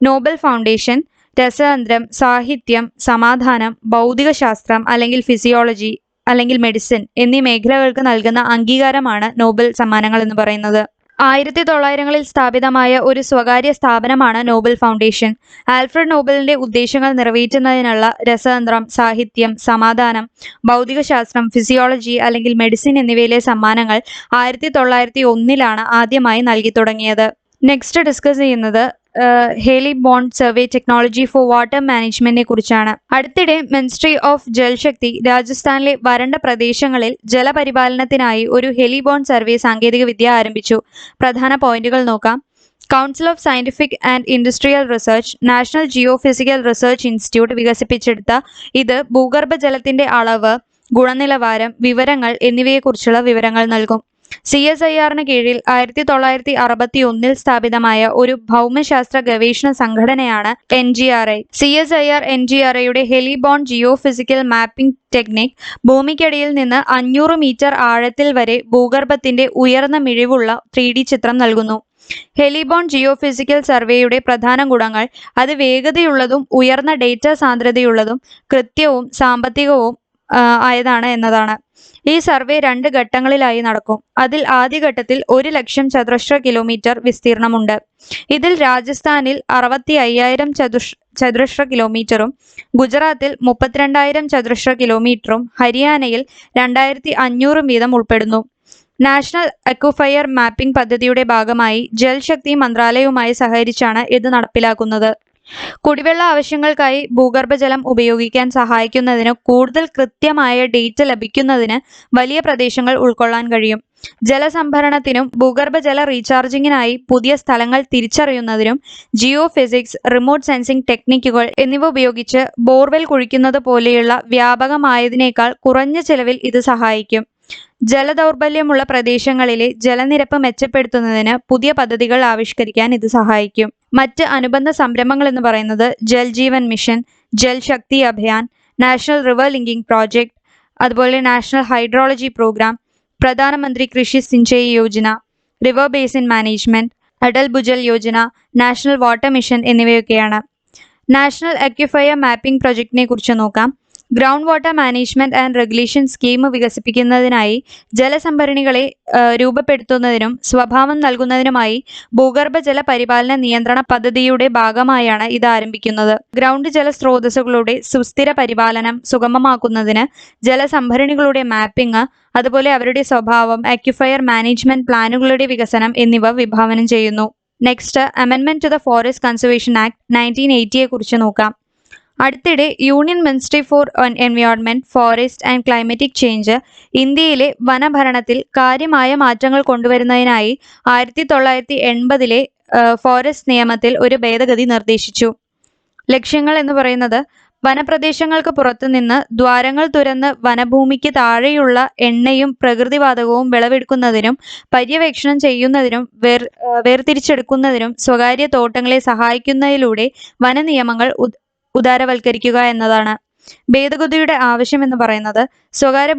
നോബൽ ഫൗണ്ടേഷൻ രസതന്ത്രം, സാഹിത്യം, സമാധാനം, ഭൗതികശാസ്ത്രം അല്ലെങ്കിൽ ഫിസിയോളജി അല്ലെങ്കിൽ മെഡിസിൻ എന്നീ മേഖലകൾക്ക് നൽകുന്ന അംഗീകാരമാണ് നോബൽ സമ്മാനങ്ങൾ എന്ന് പറയുന്നത്. 1900-കളിൽ സ്ഥാപിതമായ ഒരു സ്വകാര്യ സ്ഥാപനമാണ് നോബൽ ഫൗണ്ടേഷൻ. ആൽഫ്രഡ് നോബലിന്റെ ഉദ്ദേശങ്ങൾ നിറവേറ്റുന്നതിനുള്ള രസതന്ത്രം, സാഹിത്യം, സമാധാനം, ഭൗതികശാസ്ത്രം, ഫിസിയോളജി അല്ലെങ്കിൽ മെഡിസിൻ എന്നിവയിലെ സമ്മാനങ്ങൾ 1901 ആദ്യമായി നൽകി തുടങ്ങിയത്. നെക്സ്റ്റ് ഡിസ്കസ് ചെയ്യുന്നത് Haley bond survey technology for water മാനേജ്മെന്റിനെ കുറിച്ചാണ്. അടുത്തിടെ മിനിസ്ട്രി ഓഫ് ജൽശക്തി രാജസ്ഥാനിലെ വരണ്ട പ്രദേശങ്ങളിൽ ജലപരിപാലനത്തിനായി ഒരു ഹെലിബോണ്ട് സർവേ സാങ്കേതികവിദ്യ ആരംഭിച്ചു. പ്രധാന പോയിന്റുകൾ നോക്കാം. Council of scientific and industrial research, national geophysical research institute വികസിപ്പിച്ചെടുത്ത ഇത് ഭൂഗർഭജലത്തിന്റെ അളവ്, ഗുണനിലവാരം, വിവരങ്ങൾ എന്നിവയെക്കുറിച്ചുള്ള വിവരങ്ങൾ നൽകും. CSIR-ന് കീഴിൽ 1961 സ്ഥാപിതമായ ഒരു ഭൗമശാസ്ത്ര ഗവേഷണ സംഘടനയാണ് NGRI. CSIR NGRIയുടെ heliborne geo physical mapping technique ഭൂമിക്കടിയിൽ നിന്ന് 500 മീറ്റർ ആഴത്തിൽ വരെ ഭൂഗർഭത്തിന്റെ ഉയർന്ന മിഴിവുള്ള 3D ചിത്രം നൽകുന്നു. ഹെലിബോണ്ട് ജിയോ ഫിസിക്കൽ സർവേയുടെ പ്രധാന ഗുണങ്ങൾ അത് വേഗതയുള്ളതും ഉയർന്ന ഡേറ്റ സാന്ദ്രതയുള്ളതും കൃത്യവും സാമ്പത്തികവും ആയതാണ് എന്നതാണ്. ഈ സർവേ 2 ഘട്ടങ്ങളിലായി നടക്കും. അതിൽ ആദ്യഘട്ടത്തിൽ 1,00,000 ചതുരശ്ര കിലോമീറ്റർ വിസ്തീർണമുണ്ട്. ഇതിൽ രാജസ്ഥാനിൽ 65,000 ചതുരശ്ര കിലോമീറ്ററും, ഗുജറാത്തിൽ 32,000 ചതുരശ്ര കിലോമീറ്ററും, ഹരിയാനയിൽ 2,500 വീതം ഉൾപ്പെടുന്നു. നാഷണൽ അക്വിഫയർ മാപ്പിംഗ് പദ്ധതിയുടെ ഭാഗമായി ജൽശക്തി മന്ത്രാലയവുമായി സഹകരിച്ചാണ് ഇത് നടപ്പിലാക്കുന്നത്. കുടിവെള്ള ആവശ്യങ്ങൾക്കായി ഭൂഗർഭജലം ഉപയോഗിക്കാൻ സഹായിക്കുന്നതിന് കൂടുതൽ കൃത്യമായ ഡേറ്റ ലഭിക്കുന്നതിന് വലിയ പ്രദേശങ്ങൾ ഉൾക്കൊള്ളാൻ കഴിയും. ജലസംഭരണത്തിനും ഭൂഗർഭജല റീചാർജിങ്ങിനായി പുതിയ സ്ഥലങ്ങൾ തിരിച്ചറിയുന്നതിനും ജിയോ ഫിസിക്സ്, റിമോട്ട് സെൻസിംഗ് ടെക്നിക്കുകൾ എന്നിവ ഉപയോഗിച്ച് ബോർവെൽ കുഴിക്കുന്നത് പോലെയുള്ള വ്യാപകമായതിനേക്കാൾ കുറഞ്ഞ ചെലവിൽ ഇത് സഹായിക്കും. ജലദൗർബല്യമുള്ള പ്രദേശങ്ങളിലെ ജലനിരപ്പ് മെച്ചപ്പെടുത്തുന്നതിന് പുതിയ പദ്ധതികൾ ആവിഷ്കരിക്കാൻ ഇത് സഹായിക്കും. മറ്റ് അനുബന്ധ സംരംഭങ്ങൾ എന്ന് പറയുന്നത് Jal Jeevan mission, Jal Shakti Abhiyan, national river linking project, അതുപോലെ national hydrology programme, Pradhan Mantri Krishi Sinchai Yojana, river basin management, Atal Bhujal Yojana, national water mission എന്നിവയൊക്കെയാണ്. നാഷണൽ അക്വിഫയർ മാപ്പിംഗ് പ്രൊജക്ടിനെ കുറിച്ച് നോക്കാം. Ground water management and regulation scheme വികസിപ്പിക്കുന്നതിനായി ജലസംഭരണികളെ രൂപപ്പെടുത്തുന്നതിനും സ്വഭാവം നൽകുന്നതിനുമായി ഭൂഗർഭജല പരിപാലന നിയന്ത്രണ പദ്ധതിയുടെ ഭാഗമായാണ് ഇത് ആരംഭിക്കുന്നത്. ഗ്രൗണ്ട് ജല സ്രോതസ്സുകളുടെ സുസ്ഥിര പരിപാലനം സുഗമമാക്കുന്നതിന് ജലസംഭരണികളുടെ മാപ്പിംഗ്, അതുപോലെ അവരുടെ സ്വഭാവം, അക്വിഫയർ മാനേജ്മെന്റ് പ്ലാനുകളുടെ വികസനം എന്നിവ വിഭാവനം ചെയ്യുന്നു. നെക്സ്റ്റ്, അമെൻമെന്റ് to the forest conservation act 1980 കുറിച്ച് നോക്കാം. അടുത്തിടെ union ministry for environment, forest and climatic change ഇന്ത്യയിലെ വനഭരണത്തിൽ കാര്യമായ മാറ്റങ്ങൾ കൊണ്ടുവരുന്നതിനായി 1980 ഫോറസ്റ്റ് നിയമത്തിൽ ഒരു ഭേദഗതി നിർദ്ദേശിച്ചു. ലക്ഷ്യങ്ങൾ എന്ന് പറയുന്നത് വനപ്രദേശങ്ങൾക്ക് പുറത്തുനിന്ന് ദ്വാരങ്ങൾ തുറന്ന് വനഭൂമിക്ക് താഴെയുള്ള എണ്ണയും പ്രകൃതിവാതകവും വിളവെടുക്കുന്നതിനും പര്യവേക്ഷണം ചെയ്യുന്നതിനും വേർതിരിച്ചെടുക്കുന്നതിനും സ്വകാര്യ തോട്ടങ്ങളെ സഹായിക്കുന്നതിലൂടെ വനനിയമങ്ങൾ ഉദാരവൽക്കരിക്കുക എന്നതാണ്. ഭേദഗതിയുടെ ആവശ്യം എന്ന് പറയുന്നത് സ്വകാര്യ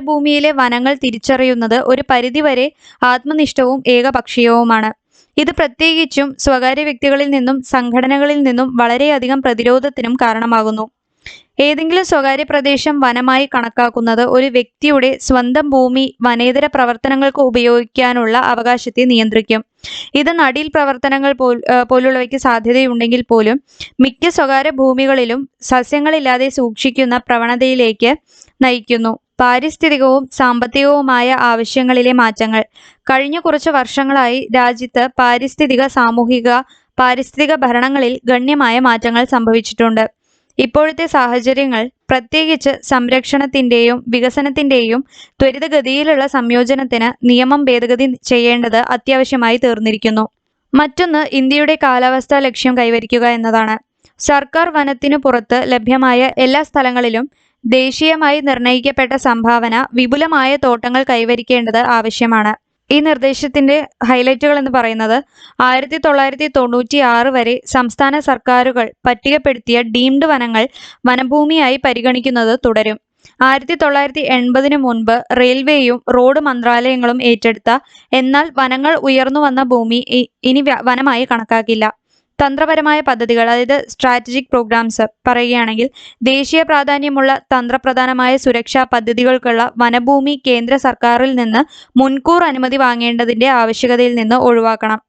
ഭൂമിയിലെ വനങ്ങൾ തിരിച്ചറിയുന്നത് ഒരു പരിധിവരെ ആത്മനിഷ്ഠവും ഏകപക്ഷീയവുമാണ്. ഇത് പ്രത്യേകിച്ചും സ്വകാര്യ വ്യക്തികളിൽ നിന്നും സംഘടനകളിൽ നിന്നും വളരെയധികം പ്രതിരോധത്തിനും കാരണമാകുന്നു. ഏതെങ്കിലും സ്വകാര്യ പ്രദേശം വനമായി കണക്കാക്കുന്നത് ഒരു വ്യക്തിയുടെ സ്വന്തം ഭൂമി വനേതര പ്രവർത്തനങ്ങൾക്ക് ഉപയോഗിക്കാനുള്ള അവകാശത്തെ നിയന്ത്രിക്കും. ഇത് നടീൽ പ്രവർത്തനങ്ങൾ പോലുള്ളവയ്ക്ക് സാധ്യതയുണ്ടെങ്കിൽ പോലും മിക്ക സ്വകാര്യ ഭൂമികളിലും സസ്യങ്ങളില്ലാതെ സൂക്ഷിക്കുന്ന പ്രവണതയിലേക്ക് നയിക്കുന്നു. പാരിസ്ഥിതികവും സാമ്പത്തികവുമായ ആവശ്യങ്ങളിലെ മാറ്റങ്ങൾ. കഴിഞ്ഞ കുറച്ച് വർഷങ്ങളായി രാജ്യത്ത് പാരിസ്ഥിതിക ഭരണങ്ങളിൽ ഗണ്യമായ മാറ്റങ്ങൾ സംഭവിച്ചിട്ടുണ്ട്. ഇപ്പോഴത്തെ സാഹചര്യങ്ങൾ, പ്രത്യേകിച്ച് സംരക്ഷണത്തിന്റെയും വികസനത്തിന്റെയും ത്വരിതഗതിയിലുള്ള സംയോജനത്തിന് നിയമം ഭേദഗതി ചെയ്യേണ്ടത് അത്യാവശ്യമായി തീർന്നിരിക്കുന്നു. മറ്റൊന്ന്, ഇന്ത്യയുടെ കാലാവസ്ഥാ ലക്ഷ്യം കൈവരിക്കുക എന്നതാണ്. സർക്കാർ വനത്തിനു പുറത്ത് ലഭ്യമായ എല്ലാ സ്ഥലങ്ങളിലും ദേശീയമായി നിർണയിക്കപ്പെട്ട സംഭാവന വിപുലമായ തോട്ടങ്ങൾ കൈവരിക്കേണ്ടത് ആവശ്യമാണ്. ഈ നിർദ്ദേശത്തിന്റെ ഹൈലൈറ്റുകൾ എന്ന് പറയുന്നത് 1996 വരെ സംസ്ഥാന സർക്കാരുകൾ പട്ടികപ്പെടുത്തിയ ഡീംഡ് വനങ്ങൾ വനഭൂമിയായി പരിഗണിക്കുന്നത് തുടരും. 1980 മുൻപ് റെയിൽവേയും റോഡ് മന്ത്രാലയങ്ങളും ഏറ്റെടുത്ത എന്നാൽ വനങ്ങൾ ഉയർന്നു വന്ന ഭൂമി ഇനി വനമായി കണക്കാക്കില്ല. തന്ത്രപരമായ പദ്ധതികൾ, അതായത് സ്ട്രാറ്റജിക് പ്രോഗ്രാംസ് പറയുകയാണെങ്കിൽ ദേശീയ പ്രാധാന്യമുള്ള തന്ത്രപ്രധാനമായ സുരക്ഷാ പദ്ധതികൾക്കുള്ള വനഭൂമി കേന്ദ്ര സർക്കാരിൽ നിന്ന് മുൻകൂർ അനുമതി വാങ്ങേണ്ടതിന്റെ ആവശ്യകതയിൽ നിന്ന് ഒഴിവാക്കണം.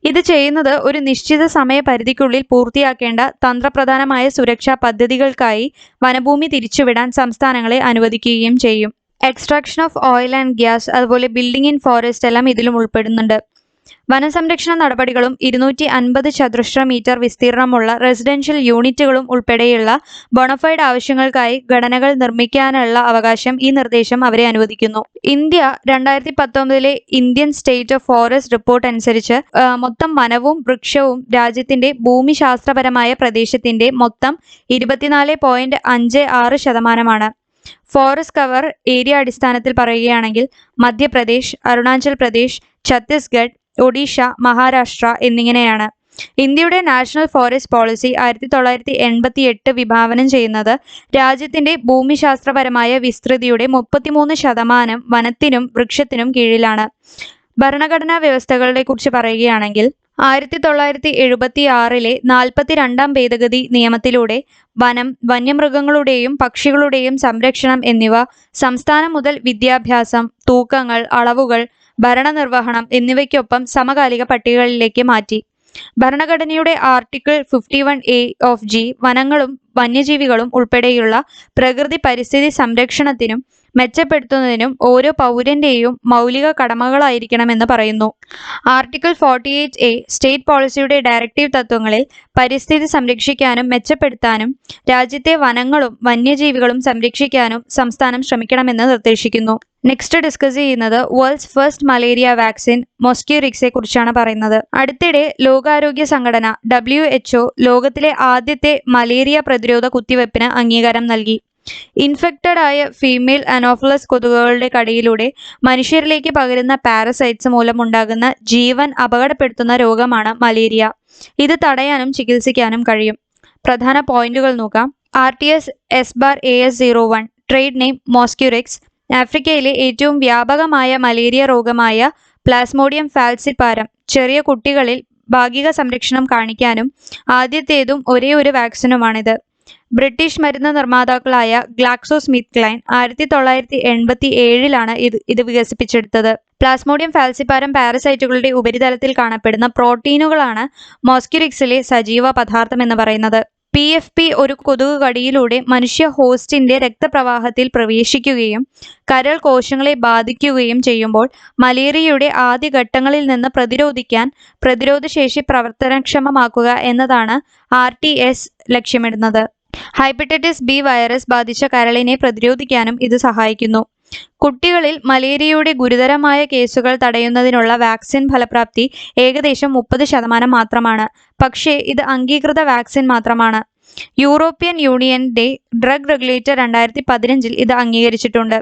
ഇത് ചെയ്യുന്നത് ഒരു നിശ്ചിത സമയപരിധിക്കുള്ളിൽ പൂർത്തിയാക്കേണ്ട തന്ത്രപ്രധാനമായ സുരക്ഷാ പദ്ധതികൾക്കായി വനഭൂമി തിരിച്ചുവിടാൻ സംസ്ഥാനങ്ങളെ അനുവദിക്കുകയും ചെയ്യും. Extraction of oil and gas, അതുപോലെ ബിൽഡിംഗ് ഇൻ ഫോറസ്റ്റ് എല്ലാം ഇതിലും ഉൾപ്പെടുന്നുണ്ട്. വനസംരക്ഷണ നടപടികളും 250 ചതുരശ്ര മീറ്റർ വിസ്തീർണമുള്ള റെസിഡൻഷ്യൽ യൂണിറ്റുകളും ഉൾപ്പെടെയുള്ള ബോണഫൈഡ് ആവശ്യങ്ങൾക്കായി ഘടനകൾ നിർമ്മിക്കാനുള്ള അവകാശം ഈ നിർദ്ദേശം അവരെ അനുവദിക്കുന്നു. India 2019 Indian state of forest report അനുസരിച്ച് മൊത്തം വനവും വൃക്ഷവും രാജ്യത്തിന്റെ ഭൂമിശാസ്ത്രപരമായ പ്രദേശത്തിന്റെ മൊത്തം 24.56%. ഫോറസ്റ്റ് കവർ ഏരിയ അടിസ്ഥാനത്തിൽ പറയുകയാണെങ്കിൽ മധ്യപ്രദേശ്, അരുണാചൽ പ്രദേശ്, ഛത്തീസ്ഗഡ്, ഒഡീഷ, മഹാരാഷ്ട്ര എന്നിങ്ങനെയാണ്. ഇന്ത്യയുടെ നാഷണൽ ഫോറസ്റ്റ് പോളിസി 1988 വിഭാവനം ചെയ്യുന്നത് രാജ്യത്തിന്റെ ഭൂമിശാസ്ത്രപരമായ വിസ്തൃതിയുടെ 33% വനത്തിനും വൃക്ഷത്തിനും കീഴിലാണ്. ഭരണഘടനാ വ്യവസ്ഥകളെ കുറിച്ച് പറയുകയാണെങ്കിൽ 1976 42ാം ഭേദഗതി നിയമത്തിലൂടെ വനം, വന്യമൃഗങ്ങളുടെയും പക്ഷികളുടെയും സംരക്ഷണം എന്നിവ സംസ്ഥാനം മുതൽ വിദ്യാഭ്യാസം, തൂക്കങ്ങൾ, അളവുകൾ, ഭരണനിർവഹണം എന്നിവയ്ക്കൊപ്പം സമകാലിക പട്ടികകളിലേക്ക് മാറ്റി. ഭരണഘടനയുടെ ആർട്ടിക്കിൾ 51A ഓഫ് G വനങ്ങളും വന്യജീവികളും ഉൾപ്പെടെയുള്ള പ്രകൃതി പരിസ്ഥിതി സംരക്ഷണത്തിനും മെച്ചപ്പെടുത്തുന്നതിനും ഓരോ പൗരന്റെയും മൗലിക കടമകളായിരിക്കണമെന്ന് പറയുന്നു. ആർട്ടിക്കിൾ 48A സ്റ്റേറ്റ് പോളിസിയുടെ ഡയറക്റ്റീവ് തത്വങ്ങളിൽ പരിസ്ഥിതി സംരക്ഷിക്കാനും മെച്ചപ്പെടുത്താനും രാജ്യത്തെ വനങ്ങളും വന്യജീവികളും സംരക്ഷിക്കാനും സംസ്ഥാനം ശ്രമിക്കണമെന്ന് നിർദ്ദേശിക്കുന്നു. നെക്സ്റ്റ് ഡിസ്കസ് ചെയ്യുന്നത് വേൾഡ്സ് ഫസ്റ്റ് മലേറിയ വാക്സിൻ മൊസ്ക്യൂറിക്സിനെ കുറിച്ചാണ് പറയുന്നത്. അടുത്തിടെ ലോകാരോഗ്യ സംഘടന WHO ലോകത്തിലെ ആദ്യത്തെ മലേറിയ പ്രതിരോധ കുത്തിവയ്പ്പിന് അംഗീകാരം നൽകി. ഇൻഫെക്റ്റഡ് ആയ ഫീമെയിൽ അനോഫിലസ് കൊതുകുകളുടെ കടിയിലൂടെ മനുഷ്യരിലേക്ക് പകരുന്ന പാരസൈറ്റ്സ് മൂലമുണ്ടാകുന്ന ജീവൻ അപകടപ്പെടുത്തുന്ന രോഗമാണ് മലേറിയ. ഇത് തടയാനും ചികിത്സിക്കാനും കഴിയും. പ്രധാന പോയിന്റുകൾ നോക്കാം. RTS-AS01 trade name മോസ്ക്യൂറിക്സ്. ആഫ്രിക്കയിലെ ഏറ്റവും വ്യാപകമായ മലേറിയ രോഗമായ പ്ലാസ്മോഡിയം ഫാൽസിപാരം ചെറിയ കുട്ടികളിൽ ഭാഗിക സംരക്ഷണം കാണിക്കാനും ആദ്യത്തേതും ഒരേ ഒരു വാക്സിനുമാണിത്. ബ്രിട്ടീഷ് മരുന്ന് നിർമ്മാതാക്കളായ GlaxoSmithKline 1987 ഇത് വികസിപ്പിച്ചെടുത്തത്. പ്ലാസ്മോഡിയം ഫാൽസിപാരം പാരസൈറ്റുകളുടെ ഉപരിതലത്തിൽ കാണപ്പെടുന്ന പ്രോട്ടീനുകളാണ് മോസ്ക്യൂറിക്സിലെ സജീവ പദാർത്ഥം എന്ന് പറയുന്നത്. PFP ഒരു കൊതുക് കടിയിലൂടെ മനുഷ്യ ഹോസ്റ്റിന്റെ രക്തപ്രവാഹത്തിൽ പ്രവേശിക്കുകയും കരൾ കോശങ്ങളെ ബാധിക്കുകയും ചെയ്യുമ്പോൾ മലേറിയയുടെ ആദ്യ ഘട്ടങ്ങളിൽ നിന്ന് പ്രതിരോധിക്കാൻ പ്രതിരോധശേഷി പ്രവർത്തനക്ഷമമാക്കുക എന്നതാണ് RTS ലക്ഷ്യമിടുന്നത്. ഹെപ്പറ്റൈറ്റിസ് B വൈറസ് ബാധിച്ച കരളിനെ പ്രതിരോധിക്കാനും ഇത് സഹായിക്കുന്നു. കുട്ടികളിൽ മലേറിയയുടെ ഗുരുതരമായ കേസുകൾ തടയുന്നതിനുള്ള വാക്സിൻ ഫലപ്രാപ്തി ഏകദേശം 30% മാത്രമാണ്. പക്ഷേ ഇത് അംഗീകൃത വാക്സിൻ മാത്രമാണ്. യൂറോപ്യൻ യൂണിയന്റെ ഡ്രഗ് റെഗുലേറ്റർ 2015 ഇത് അംഗീകരിച്ചിട്ടുണ്ട്.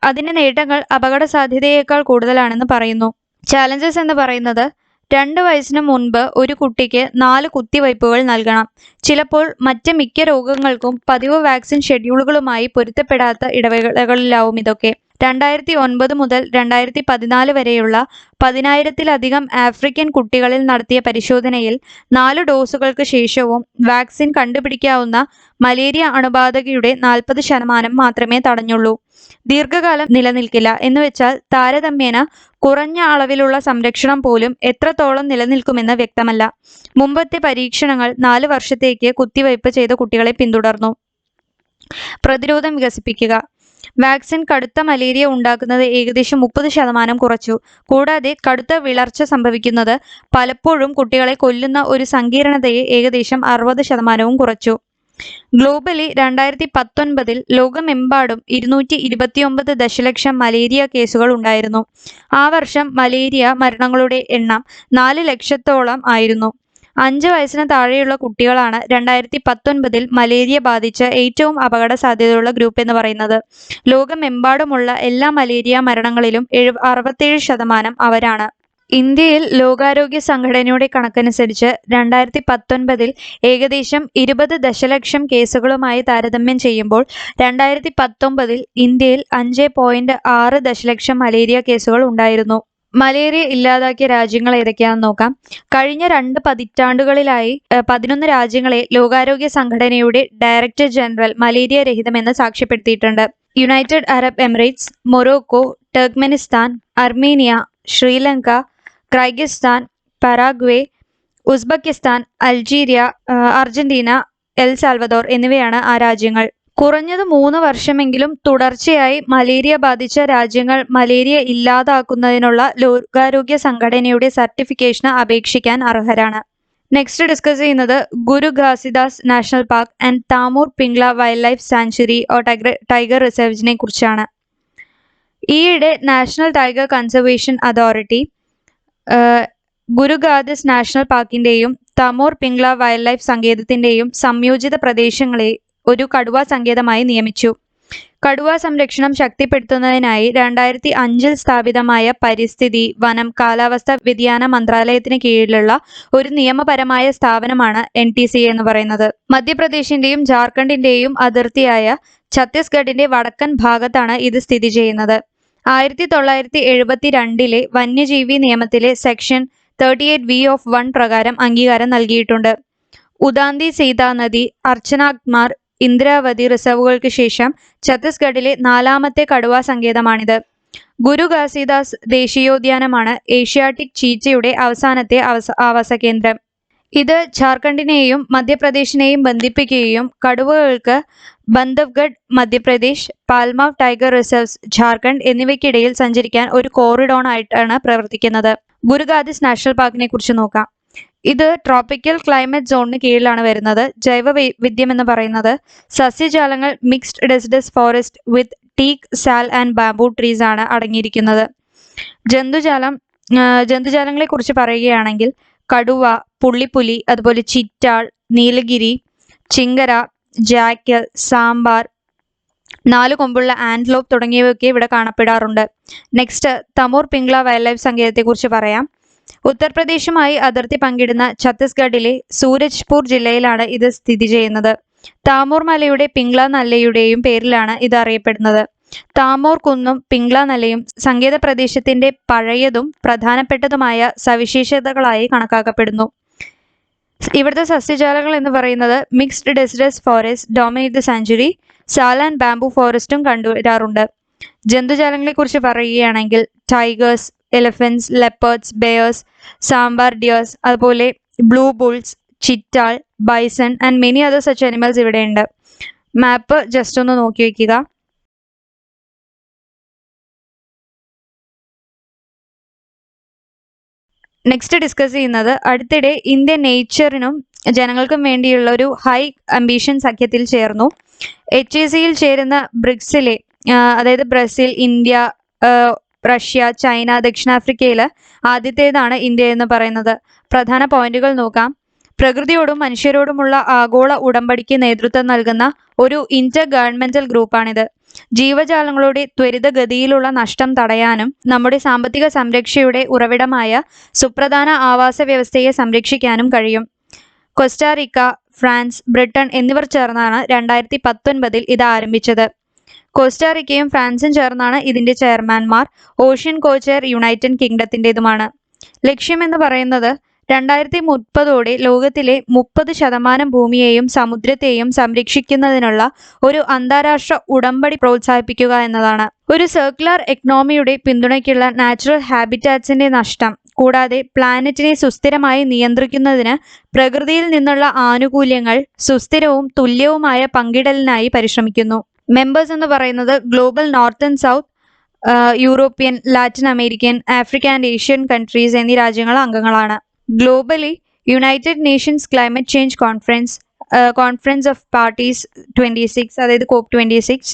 അതിന്റെ നേട്ടങ്ങൾ അപകട സാധ്യതയേക്കാൾ കൂടുതലാണെന്ന് പറയുന്നു. ചാലഞ്ചസ് എന്ന് പറയുന്നത് 2 വയസ്സിന് മുൻപ് ഒരു കുട്ടിക്ക് 4 കുത്തിവയ്പ്പുകൾ നൽകണം. ചിലപ്പോൾ മറ്റ് മിക്ക രോഗങ്ങൾക്കും പതിവ് വാക്സിൻ ഷെഡ്യൂളുകളുമായി പൊരുത്തപ്പെടാത്ത ഇടവേളകളിലാവും ഇതൊക്കെ. 2009 മുതൽ 2014 വരെയുള്ള 10,000-ലധികം ആഫ്രിക്കൻ കുട്ടികളിൽ നടത്തിയ പരിശോധനയിൽ 4 ഡോസുകൾക്ക് ശേഷവും വാക്സിൻ കണ്ടുപിടിക്കാവുന്ന മലേറിയ അണുബാധയുടെ 40% മാത്രമേ തടഞ്ഞുള്ളൂ. ദീർഘകാലം നിലനിൽക്കില്ല എന്നുവെച്ചാൽ താരതമ്യേന കുറഞ്ഞ അളവിലുള്ള സംരക്ഷണം പോലും എത്രത്തോളം നിലനിൽക്കുമെന്ന് വ്യക്തമല്ല. മുമ്പത്തെ പരീക്ഷണങ്ങൾ 4 വർഷത്തേക്ക് കുത്തിവയ്പ് ചെയ്ത കുട്ടികളെ പിന്തുടർന്നു. പ്രതിരോധം വികസിപ്പിക്കുക. വാക്സിൻ കടുത്ത മലേറിയ ഉണ്ടാക്കുന്നത് ഏകദേശം 30% കുറച്ചു. കൂടാതെ കടുത്ത വിളർച്ച സംഭവിക്കുന്നത് പലപ്പോഴും കുട്ടികളെ കൊല്ലുന്ന ഒരു സങ്കീർണതയെ ഏകദേശം 60% കുറച്ചു. ഗ്ലോബലി 2019 ലോകമെമ്പാടും 229 ദശലക്ഷം മലേറിയ കേസുകൾ ഉണ്ടായിരുന്നു. ആ വർഷം മലേറിയ മരണങ്ങളുടെ എണ്ണം 4 ലക്ഷത്തോളം ആയിരുന്നു. 5 വയസ്സിന് താഴെയുള്ള കുട്ടികളാണ് 2019 മലേറിയ ബാധിച്ച ഏറ്റവും അപകട സാധ്യതയുള്ള ഗ്രൂപ്പ് എന്ന് പറയുന്നത്. ലോകമെമ്പാടുമുള്ള എല്ലാ മലേറിയ മരണങ്ങളിലും 67% അവരാണ്. ഇന്ത്യയിൽ ലോകാരോഗ്യ സംഘടനയുടെ കണക്കനുസരിച്ച് 2019 ഏകദേശം 20 ദശലക്ഷം കേസുകളുമായി താരതമ്യം ചെയ്യുമ്പോൾ 2019 ഇന്ത്യയിൽ 5.6 ദശലക്ഷം മലേറിയ കേസുകൾ ഉണ്ടായിരുന്നു. മലേറിയ ഇല്ലാതാക്കിയ രാജ്യങ്ങൾ ഏതൊക്കെയാണെന്ന് നോക്കാം. കഴിഞ്ഞ 2 പതിറ്റാണ്ടുകളിലായി 11 രാജ്യങ്ങളെ ലോകാരോഗ്യ സംഘടനയുടെ ഡയറക്ടർ ജനറൽ മലേറിയ രഹിതമെന്ന് സാക്ഷ്യപ്പെടുത്തിയിട്ടുണ്ട്. United Arab Emirates, Morocco, Turkmenistan, Armenia, Sri Lanka, Kyrgyzstan, Paraguay, Uzbekistan, Algeria, Argentina, El Salvador എന്നിവയാണ് ആ രാജ്യങ്ങൾ. കുറഞ്ഞത് 3 വർഷമെങ്കിലും തുടർച്ചയായി മലേറിയ ബാധിച്ച രാജ്യങ്ങൾ മലേറിയ ഇല്ലാതാക്കുന്നതിനുള്ള ലോകാരോഗ്യ സംഘടനയുടെ സർട്ടിഫിക്കേഷന് അപേക്ഷിക്കാൻ അർഹരാണ്. നെക്സ്റ്റ് ഡിസ്കസ് ചെയ്യുന്നത് Guru Ghasidas national park and Tamor Pingla wildlife sanctuary tiger റിസർവിനെ കുറിച്ചാണ്. ഈയിടെ national tiger conservation authority Guru Ghasidas national പാർക്കിന്റെയും തമോർ പിംഗ്ല വൈൽഡ് ലൈഫ് സങ്കേതത്തിന്റെയും സംയോജിത പ്രദേശങ്ങളെ ഒരു കടുവ സങ്കേതമായി നിയമിച്ചു. കടുവ സംരക്ഷണം ശക്തിപ്പെടുത്തുന്നതിനായി 2005 സ്ഥാപിതമായ പരിസ്ഥിതി, വനം, കാലാവസ്ഥാ വ്യതിയാന മന്ത്രാലയത്തിന് കീഴിലുള്ള ഒരു നിയമപരമായ സ്ഥാപനമാണ് NTCA എന്ന് പറയുന്നത്. മധ്യപ്രദേശിന്റെയും ജാർഖണ്ഡിന്റെയും അതിർത്തിയായ ഛത്തീസ്ഗഡിന്റെ വടക്കൻ ഭാഗത്താണ് ഇത് സ്ഥിതി ചെയ്യുന്നത്. 1972 വന്യജീവി നിയമത്തിലെ സെക്ഷൻ 38V of 1 പ്രകാരം അംഗീകാരം നൽകിയിട്ടുണ്ട്. ഉദാന്തി സീതാ നദി, അർച്ചനാഗ്മാർ, ഇന്ദ്രാവതി റിസർവുകൾക്ക് ശേഷം ഛത്തീസ്ഗഡിലെ 4ാമത്തെ കടുവാ സങ്കേതമാണിത്. ഗുരു ഘാസിദാസ് ദേശീയോദ്യാനമാണ് ഏഷ്യാറ്റിക് ചീറ്റയുടെ അവസാനത്തെ ആവാസ കേന്ദ്രം. ഇത് ജാർഖണ്ഡിനെയും മധ്യപ്രദേശിനെയും ബന്ധിപ്പിക്കുകയും കടുവകൾക്ക് ബന്ധവ്ഗഡ് മധ്യപ്രദേശ്, പാൽമാവ് ടൈഗർ റിസർവ്സ് ജാർഖണ്ഡ് എന്നിവയ്ക്കിടയിൽ സഞ്ചരിക്കാൻ ഒരു കോറിഡോറായിട്ടാണ് പ്രവർത്തിക്കുന്നത്. ഗുരുഗാദിസ് നാഷണൽ പാർക്കിനെ കുറിച്ച് നോക്കാം. ഇത് ട്രോപ്പിക്കൽ ക്ലൈമറ്റ് സോണിന് കീഴിലാണ് വരുന്നത്. ജൈവ വൈവിധ്യം എന്ന് പറയുന്നത് സസ്യജാലങ്ങൾ mixed deciduous forest with teak, sal and bamboo trees ആണ് അടങ്ങിയിരിക്കുന്നത്. ജന്തുജാലങ്ങളെ കുറിച്ച് പറയുകയാണെങ്കിൽ കടുവ, പുള്ളിപ്പുലി, അതുപോലെ ചിറ്റാൾ, നീലഗിരി, ചിങ്കര, ജാക്കൽ, സാമ്പാർ, 4 കൊമ്പുള്ള ആന്റ്ലോപ്പ് തുടങ്ങിയവയൊക്കെ ഇവിടെ കാണപ്പെടാറുണ്ട്. Next Tamor Pingla wildlife സങ്കേതത്തെക്കുറിച്ച് പറയാം. ഉത്തർപ്രദേശുമായി അതിർത്തി പങ്കിടുന്ന ഛത്തീസ്ഗഡിലെ സൂരജ്പൂർ ജില്ലയിലാണ് ഇത് സ്ഥിതി ചെയ്യുന്നത്. താമൂർ മലയുടെ പിംഗ്ല നല്ലയുടെയും പേരിലാണ് ഇത് അറിയപ്പെടുന്നത്. താമൂർ കുന്നും പിംഗ്ല നല്ലയും സങ്കേത പ്രദേശത്തിന്റെ പഴയതും പ്രധാനപ്പെട്ടതുമായ സവിശേഷതകളായി കണക്കാക്കപ്പെടുന്നു. ഇവിടുത്തെ സസ്യജാലങ്ങൾ എന്ന് പറയുന്നത് mixed deciduous forest dominate the sanctuary, sal and bamboo ഫോറസ്റ്റും കണ്ടുവരാറുണ്ട്. ജന്തുജാലങ്ങളെ കുറിച്ച് പറയുകയാണെങ്കിൽ tigers, elephants, leopards, bears, sambar deers, അതുപോലെ blue bulls, chital, bison and many other such animals ഇവിടെയുണ്ട്. മാപ്പ് ജസ്റ്റ് ഒന്ന് നോക്കി വയ്ക്കുക. നെക്സ്റ്റ് ഡിസ്കസ് ചെയ്യുന്നത് അടുത്തിടെ ഇന്ത്യൻ നേച്ചറിനും ജനങ്ങൾക്കും വേണ്ടിയുള്ള ഒരു ഹൈ അംബിഷൻ സഖ്യത്തിൽ ചേർന്നു. HACയിൽ ചേരുന്ന ബ്രിക്സിലെ അതായത് ബ്രസീൽ, ഇന്ത്യ, റഷ്യ, ചൈന, ദക്ഷിണാഫ്രിക്കയിൽ ആദ്യത്തേതാണ് ഇന്ത്യ എന്ന് പറയുന്നത്. പ്രധാന പോയിന്റുകൾ നോക്കാം. പ്രകൃതിയോടും മനുഷ്യരോടുമുള്ള ആഗോള ഉടമ്പടിക്ക് നേതൃത്വം നൽകുന്ന ഒരു ഇന്റർ ഗവൺമെന്റൽ ഗ്രൂപ്പാണിത്. ജീവജാലങ്ങളുടെ ത്വരിതഗതിയിലുള്ള നഷ്ടം തടയാനും നമ്മുടെ സാമ്പത്തിക സംരക്ഷയുടെ ഉറവിടമായ സുപ്രധാന ആവാസ വ്യവസ്ഥയെ സംരക്ഷിക്കാനും കഴിയും. കോസ്റ്റാറിക്ക, ഫ്രാൻസ്, ബ്രിട്ടൻ എന്നിവർ ചേർന്നാണ് 2019 ഇത് ആരംഭിച്ചത്. കോസ്റ്റാറിക്കയും ഫ്രാൻസും ചേർന്നാണ് ഇതിന്റെ ചെയർമാൻമാർ. Ocean കോചെയർ United കിങ്ഡത്തിൻ്റെതുമാണ്. ലക്ഷ്യമെന്ന് പറയുന്നത് 2030 ലോകത്തിലെ 30% ഭൂമിയെയും സമുദ്രത്തെയും സംരക്ഷിക്കുന്നതിനുള്ള ഒരു അന്താരാഷ്ട്ര ഉടമ്പടി പ്രോത്സാഹിപ്പിക്കുക എന്നതാണ്. ഒരു സർക്കുലർ എക്കണോമിയുടെ പിന്തുണയ്ക്കുള്ള നാച്ചുറൽ ഹാബിറ്റാറ്റ്സിന്റെ നഷ്ടം കൂടാതെ പ്ലാനറ്റിനെ സുസ്ഥിരമായി നിയന്ത്രിക്കുന്നതിന് പ്രകൃതിയിൽ നിന്നുള്ള ആനുകൂല്യങ്ങൾ സുസ്ഥിരവും തുല്യവുമായ പങ്കിടലിനായി പരിശ്രമിക്കുന്നു. മെമ്പേഴ്സ് എന്ന് പറയുന്നത് global north and south, European, Latin American, African and Asian countries എന്നീ രാജ്യങ്ങൾ അംഗങ്ങളാണ്. Globally united nations climate change conference of parties 26 അതായത് COP26,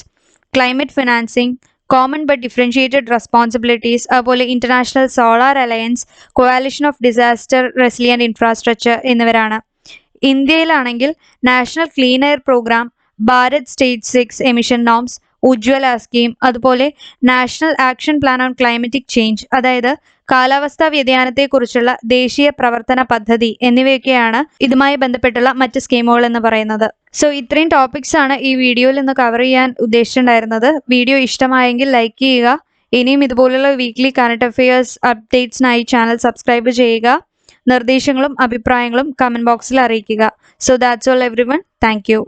climate financing, common but differentiated responsibilities, അതുപോലെ international solar alliance, coalition of disaster resilient infrastructure എന്നിവരാണ്. ഇന്ത്യയിലാണെങ്കിൽ national clean air programme, Bharat state 6 emission norms, Ujjwala scheme, അതുപോലെ national action plan on climatic change അതായത് കാലാവസ്ഥാ വ്യതിയാനത്തെക്കുറിച്ചുള്ള ദേശീയ പ്രവർത്തന പദ്ധതി എന്നിവയൊക്കെയാണ് ഇതുമായി ബന്ധപ്പെട്ടുള്ള മറ്റ് സ്കീമുകൾ എന്ന് പറയുന്നത്. സോ ഇത്രയും ടോപ്പിക്സ് ആണ് ഈ വീഡിയോയിൽ നിന്ന് കവർ ചെയ്യാൻ ഉദ്ദേശിച്ചിട്ടുണ്ടായിരുന്നത്. വീഡിയോ ഇഷ്ടമായെങ്കിൽ ലൈക്ക് ചെയ്യുക. ഇനിയും ഇതുപോലുള്ള വീക്ക്ലി കറണ്ട് അഫയേഴ്സ് അപ്ഡേറ്റ്സിനായി ചാനൽ സബ്സ്ക്രൈബ് ചെയ്യുക. നിർദ്ദേശങ്ങളും അഭിപ്രായങ്ങളും കമന്റ് ബോക്സിൽ അറിയിക്കുക. So that's all everyone. Thank U.